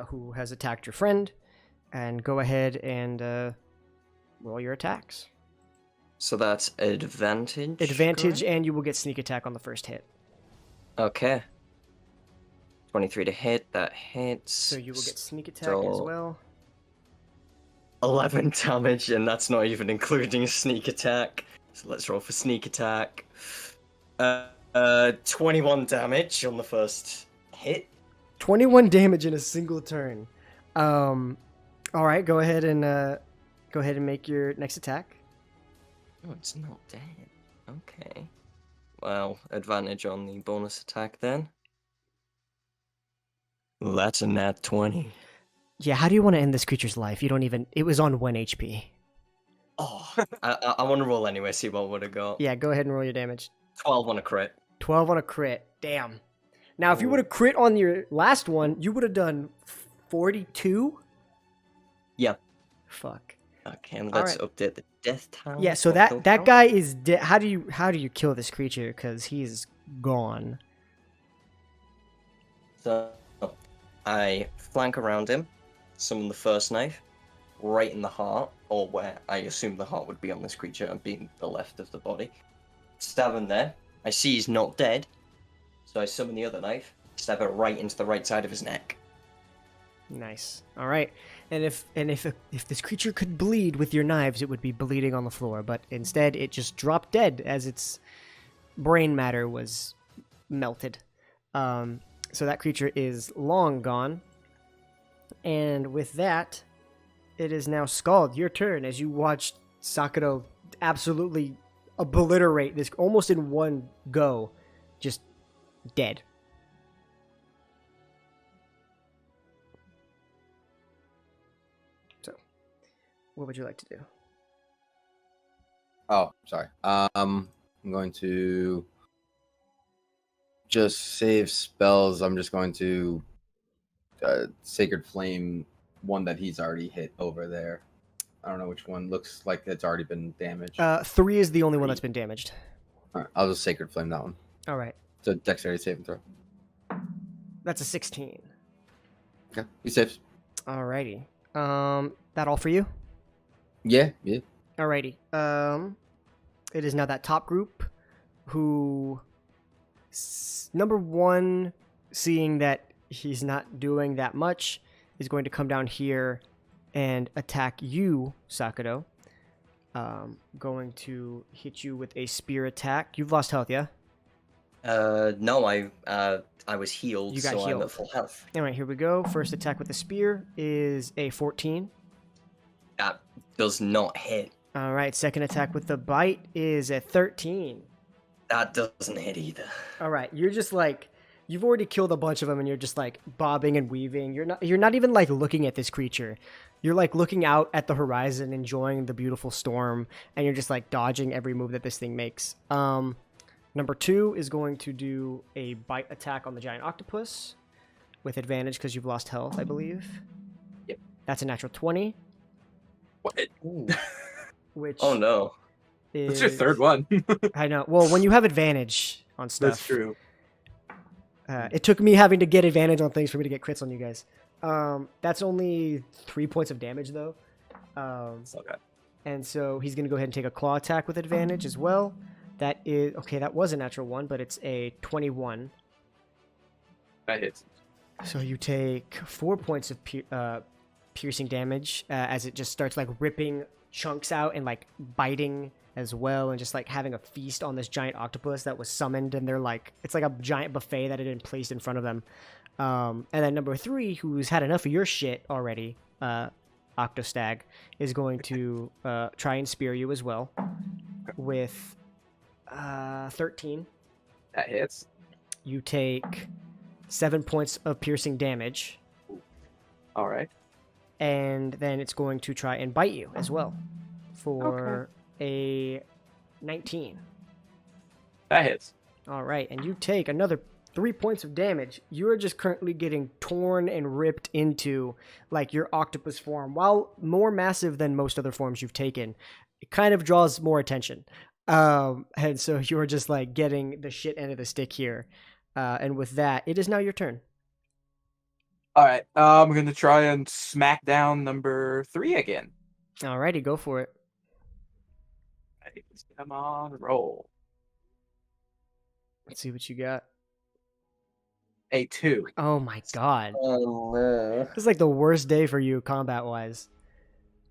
who has attacked your friend, and go ahead and roll your attacks. So that's advantage. Advantage, correct? and you will get sneak attack on the first hit. Okay. 23 to hit, that hits. So you will get sneak attack as So- well. 11 damage, and that's not even including sneak attack. So let's roll for sneak attack. 21 damage on the first hit. 21 damage in a single turn. All right, go ahead and make your next attack. Oh, it's not dead. Okay. Well, advantage on the bonus attack then. Well, that's a nat 20. Yeah, how do you want to end this creature's life? You don't even. It was on 1 HP. Oh, I want to roll anyway, see what would have got. Yeah, go ahead and roll your damage. 12 on a crit. 12 on a crit. Damn. Now, if you would have crit on your last one, you would have done 42? Yeah. Fuck. Okay, and let's Alright. update the death count. Yeah, so or that kill that count. guy is dead. How do you kill this creature? Because he's gone. So I flank around him, summon the first knife, right in the heart, or where I assume the heart would be on this creature, and being the left of the body. Stab him there. I see he's not dead, so I summon the other knife, stab it right into the right side of his neck. Nice. All right. And if this creature could bleed with your knives, it would be bleeding on the floor. But instead, it just dropped dead as its brain matter was melted. So that creature is long gone. And with that, it is now Scald, your turn, as you watch Sakura absolutely obliterate this almost in one go. Just dead. So, what would you like to do? Oh, sorry. I'm going to just save spells. I'm just going to Sacred Flame one that he's already hit over there. I don't know which one. Looks like it's already been damaged. 3 is the only one that's been damaged. All right, I'll just Sacred Flame that one. All right. So dexterity saving throw. That's a 16. Okay, he saves. Alrighty. That all for you? Yeah. Alrighty. It is now that top group who, number one, seeing that he's not doing that much, is going to come down here and attack you, Sakura. Going to hit you with a spear attack. You've lost health, yeah? No, I was healed, You got so I'm healed. at full health. Alright, here we go. First attack with the spear is a 14. That does not hit. Alright, second attack with the bite is a 13. That doesn't hit either. Alright, you're just like, you've already killed a bunch of them and you're just like bobbing and weaving. You're not even like looking at this creature. You're like looking out at the horizon, enjoying the beautiful storm, and you're just like dodging every move that this thing makes. Number 2 is going to do a bite attack on the giant octopus with advantage because you've lost health, I believe. Yep. That's a natural 20, What? which Oh no. is... That's your third one. I know. Well, when you have advantage on stuff. That's true. It took me having to get advantage on things for me to get crits on you guys. That's only 3 points of damage, though. It's not bad. And so he's going to go ahead and take a claw attack with advantage as well. That is... Okay, that was a natural 1, but it's a 21. That hits. So you take 4 points of piercing damage as it just starts like ripping chunks out and like biting as well, and just like having a feast on this giant octopus that was summoned, and they're like, it's like a giant buffet that had been placed in front of them. And then number 3, who's had enough of your shit already, Octostag, is going to try and spear you as well with 13. That hits. You take 7 points of piercing damage, All right. and then it's going to try and bite you as well for a 19. That hits. All right, and you take another 3 points of damage. You are just currently getting torn and ripped into, like, your octopus form. While more massive than most other forms you've taken, it kind of draws more attention. And so you're just, like, getting the shit end of the stick here. And with that, it is now your turn. All right. I'm going to try and smack down number 3 again. Alrighty, go for it. Right, come on, roll. Let's see what you got. A 2. Oh my god. Oh no. This is like the worst day for you combat-wise.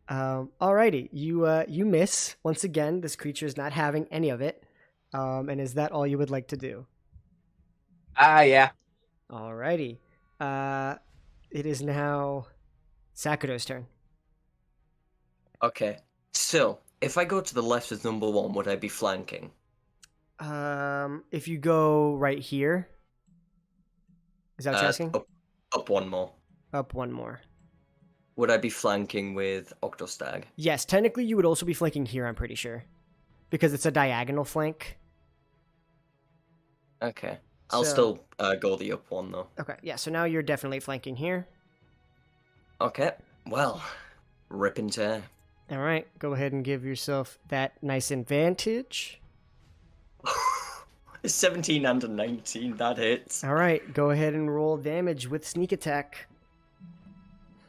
Alrighty, you miss. Once again, this creature is not having any of it. And is that all you would like to do? Yeah. Alrighty. It is now Sakuto's turn. Okay. So, if I go to the left of number 1, would I be flanking? If you go right here, is that what you're asking? Up one more. Up one more. Would I be flanking with Octostag? Yes, technically you would also be flanking here, I'm pretty sure. Because it's a diagonal flank. Okay. I'll So- still go the up one, though. Okay, yeah, so now you're definitely flanking here. Okay. Well, rip and tear. Alright, go ahead and give yourself that nice advantage. 17 and a 19, that hits. Alright, go ahead and roll damage with sneak attack.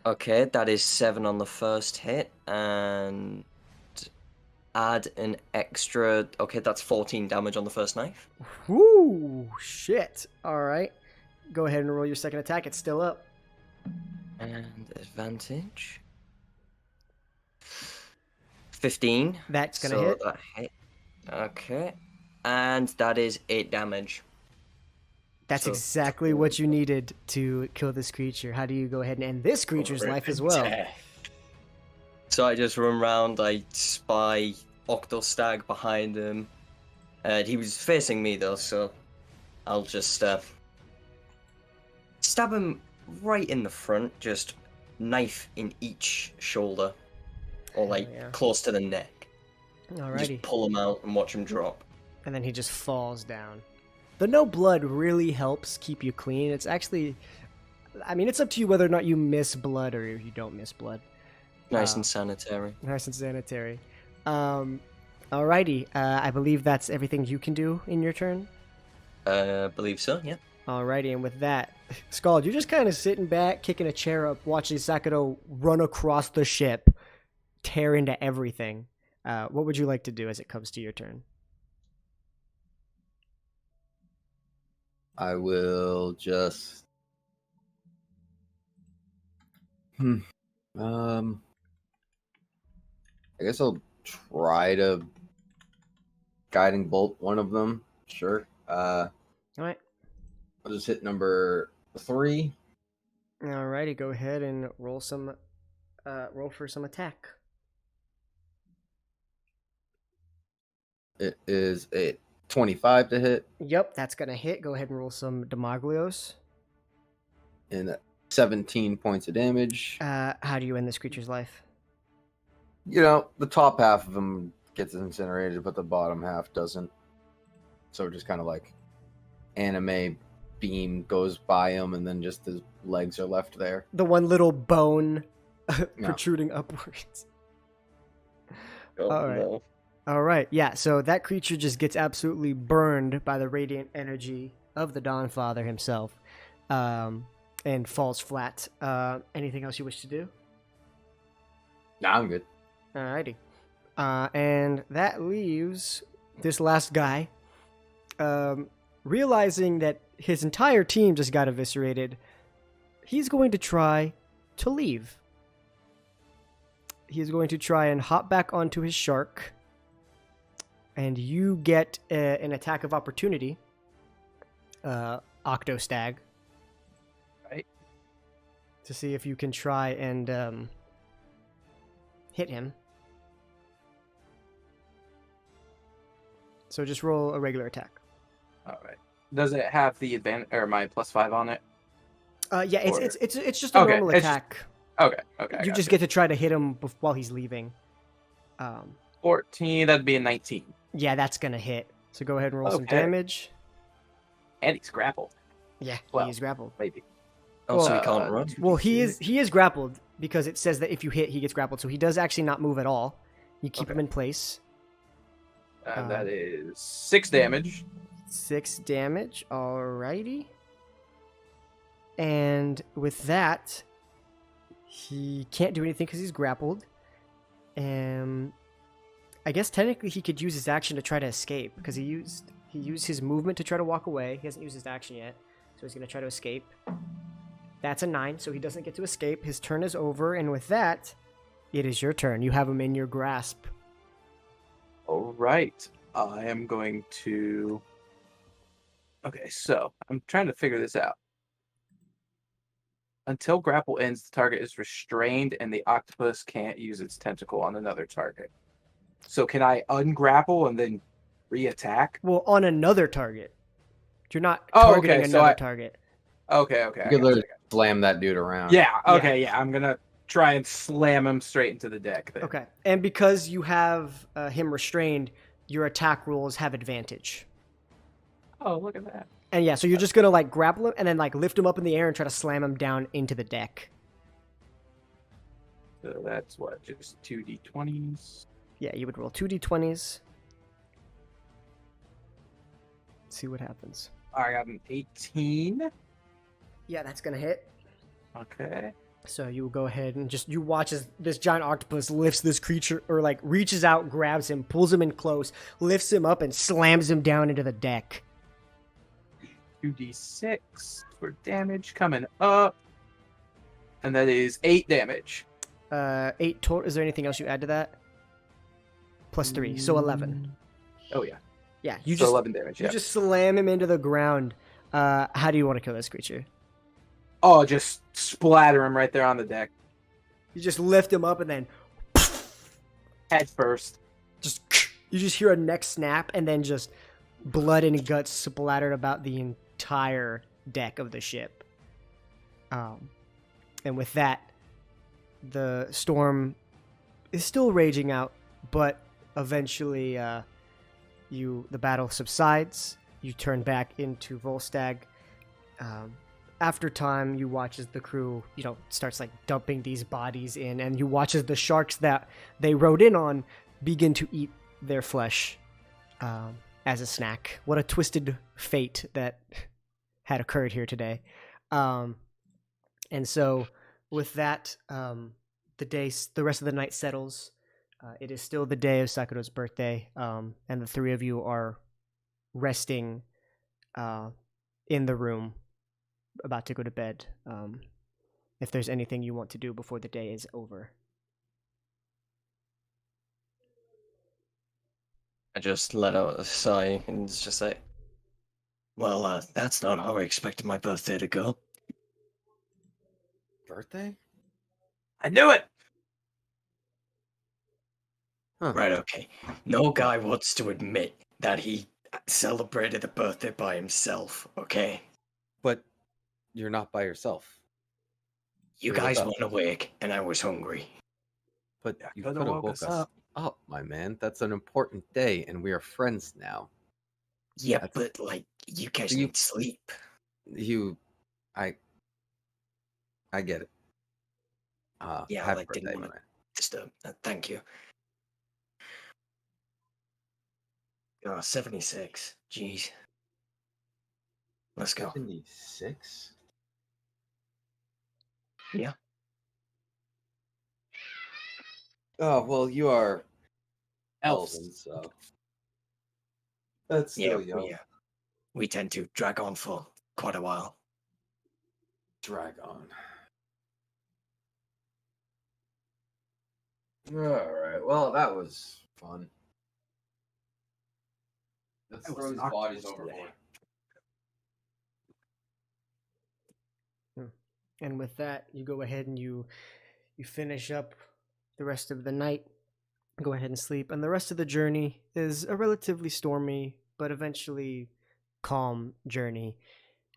Okay, that is 7 on the first hit, and add an extra... Okay, that's 14 damage on the first knife. Whoo, shit. Alright, go ahead and roll your second attack, it's still up. And advantage. 15. That's gonna so hit. That hit. Okay. And that is 8 damage. That's So- exactly what you needed to kill this creature. How do you go ahead and end this creature's life as well? So I just run around, I spy Octostag behind him. He was facing me though, so I'll just stab him right in the front, just knife in each shoulder. Or like yeah. close to the neck. Alrighty. Just pull him out and watch him drop. And then he just falls down. The no blood really helps keep you clean. It's actually, I mean, it's up to you whether or not you miss blood or you don't miss blood. Nice and sanitary. Nice and sanitary. Alrighty, I believe that's everything you can do in your turn. Believe so, yeah. Alrighty, and with that, Scald, you're just kind of sitting back, kicking a chair up, watching Sakuto run across the ship, tear into everything. What would you like to do as it comes to your turn? I will just. I guess I'll try to guiding bolt one of them. Sure. Alright. I'll just hit number 3. Alrighty, go ahead and roll for some attack. It is a 25 to hit Yep, that's gonna hit. Go ahead and roll some Demaglios. and 17 points of damage. How do you end this creature's life? You know, the top half of him gets incinerated, but the bottom half doesn't. So just kind of like anime beam goes by him, and then just his legs are left there. The one little bone protruding upwards. Oh, All right. no. All right, yeah, so that creature just gets absolutely burned by the radiant energy of the Dawnfather himself, and falls flat. Anything else you wish to do? Nah, I'm good. Alrighty. And that leaves this last guy realizing that his entire team just got eviscerated. He's going to try to leave. He's going to try and hop back onto his shark. And you get an attack of opportunity. Octostag. Right. To see if you can try and hit him. So just roll a regular attack. All right. Does it have the advantage or my +5 on it? Yeah, Or- it's just a Okay, normal it's just- attack. Okay. Okay. I You just gotcha. get to try to hit him while he's leaving. 14. That'd be a 19. Yeah, that's gonna hit. So go ahead and roll some Okay. damage. And he's grappled. Yeah, Well, he is grappled. Maybe. Oh, so he Well, can't run. Well, he is grappled because it says that if you hit, he gets grappled. So he does actually not move at all. You keep him Okay. in place. And that is 6 damage. 6 damage. Alrighty. And with that, he can't do anything because he's grappled. I guess technically he could use his action to try to escape because he used his movement to try to walk away. He hasn't used his action yet, so he's gonna try to escape. That's a 9, so he doesn't get to escape. His turn is over, and with that, it is your turn. You have him in your grasp. All right. I am going to. Okay, so I'm trying to figure this out. Until grapple ends, the target is restrained and the octopus can't use its tentacle on another target. So can I ungrapple and then re-attack? Well, on another target. You're not Oh, targeting okay, so another I- target. Okay. I You could gotcha, literally slam that dude around. Yeah, okay, yeah. I'm going to try and slam him straight into the deck then. Okay. And because you have him restrained, your attack rolls have advantage. Oh, look at that. And yeah, so you're just gonna like grapple him and then like lift him up in the air and try to slam him down into the deck. So that's what, just 2d20s? Yeah, you would roll 2d20s. See what happens. I got an 18. Yeah, that's gonna hit. Okay. So you go ahead and just you watch as this giant octopus lifts this creature or like reaches out, grabs him, pulls him in close, lifts him up, and slams him down into the deck. 2d6 for damage coming up. And that is 8 damage. 8 total. Is there anything else you add to that? +3, so 11. Oh, yeah. Yeah, you So just 11 damage, you yeah. just slam him into the ground. How do you want to kill this creature? Oh, just splatter him right there on the deck. You just lift him up and then Head first. you just hear a neck snap and then just blood and guts splattered about the entire deck of the ship. And with that, the storm is still raging out, but eventually the battle subsides. You turn back into Volstagg. After time, you watch as the crew, starts like dumping these bodies in, and you watch as the sharks that they rode in on begin to eat their flesh as a snack. What a twisted fate that had occurred here today. And so, with that, the rest of the night settles. It is still the day of Sakuro's birthday, and the three of you are resting in the room, about to go to bed. If there's anything you want to do before the day is over. I just let out a sigh and it's just like, well, that's not how I expected my birthday to go. Birthday? I knew it! Huh. Right, okay. No guy wants to admit that he celebrated a birthday by himself, okay? But you're not by yourself. You What guys about- weren't awake, and I was hungry. But Yeah, you coulda could have woke woke us us up, my man. That's an important day, and we are friends now. Yeah, That's- but, like, you guys You- need sleep. I get it. Yeah, happy like, didn't birthday, wanna- my man. Disturb. Thank you. 76. Jeez. Let's go. 76? Yeah. Oh, well, you are Elves. elven, so that's still Yeah, young. we tend to drag on for quite a while. Drag on. All right. Well, that was fun. Let's I was throw these knocked bodies yesterday. overboard. And with that, you go ahead and you finish up the rest of the night. Go ahead and sleep. And the rest of the journey is a relatively stormy, but eventually calm journey.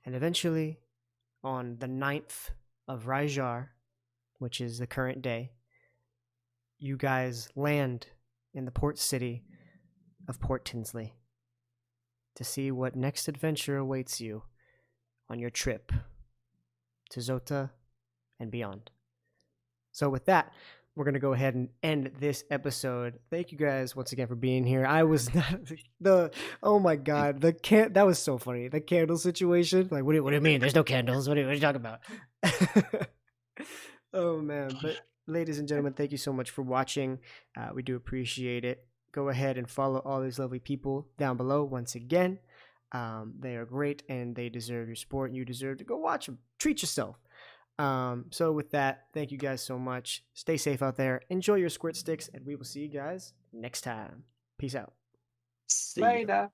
And eventually, on the 9th of Rajar, which is the current day, you guys land in the port city of Port Tinsley to see what next adventure awaits you on your trip to Zota and beyond. So with that, we're going to go ahead and end this episode. Thank you guys once again for being here. I was not oh my god, that was so funny. The candle situation. Like, what do you mean? There's no candles. What are you talking about? Oh man, but ladies and gentlemen, thank you so much for watching. We do appreciate it. Go ahead and follow all these lovely people down below once again. They are great and they deserve your support. You deserve to go watch them. Treat yourself. So with that, thank you guys so much. Stay safe out there. Enjoy your squirt sticks, and we will see you guys next time. Peace out. See ya. Later.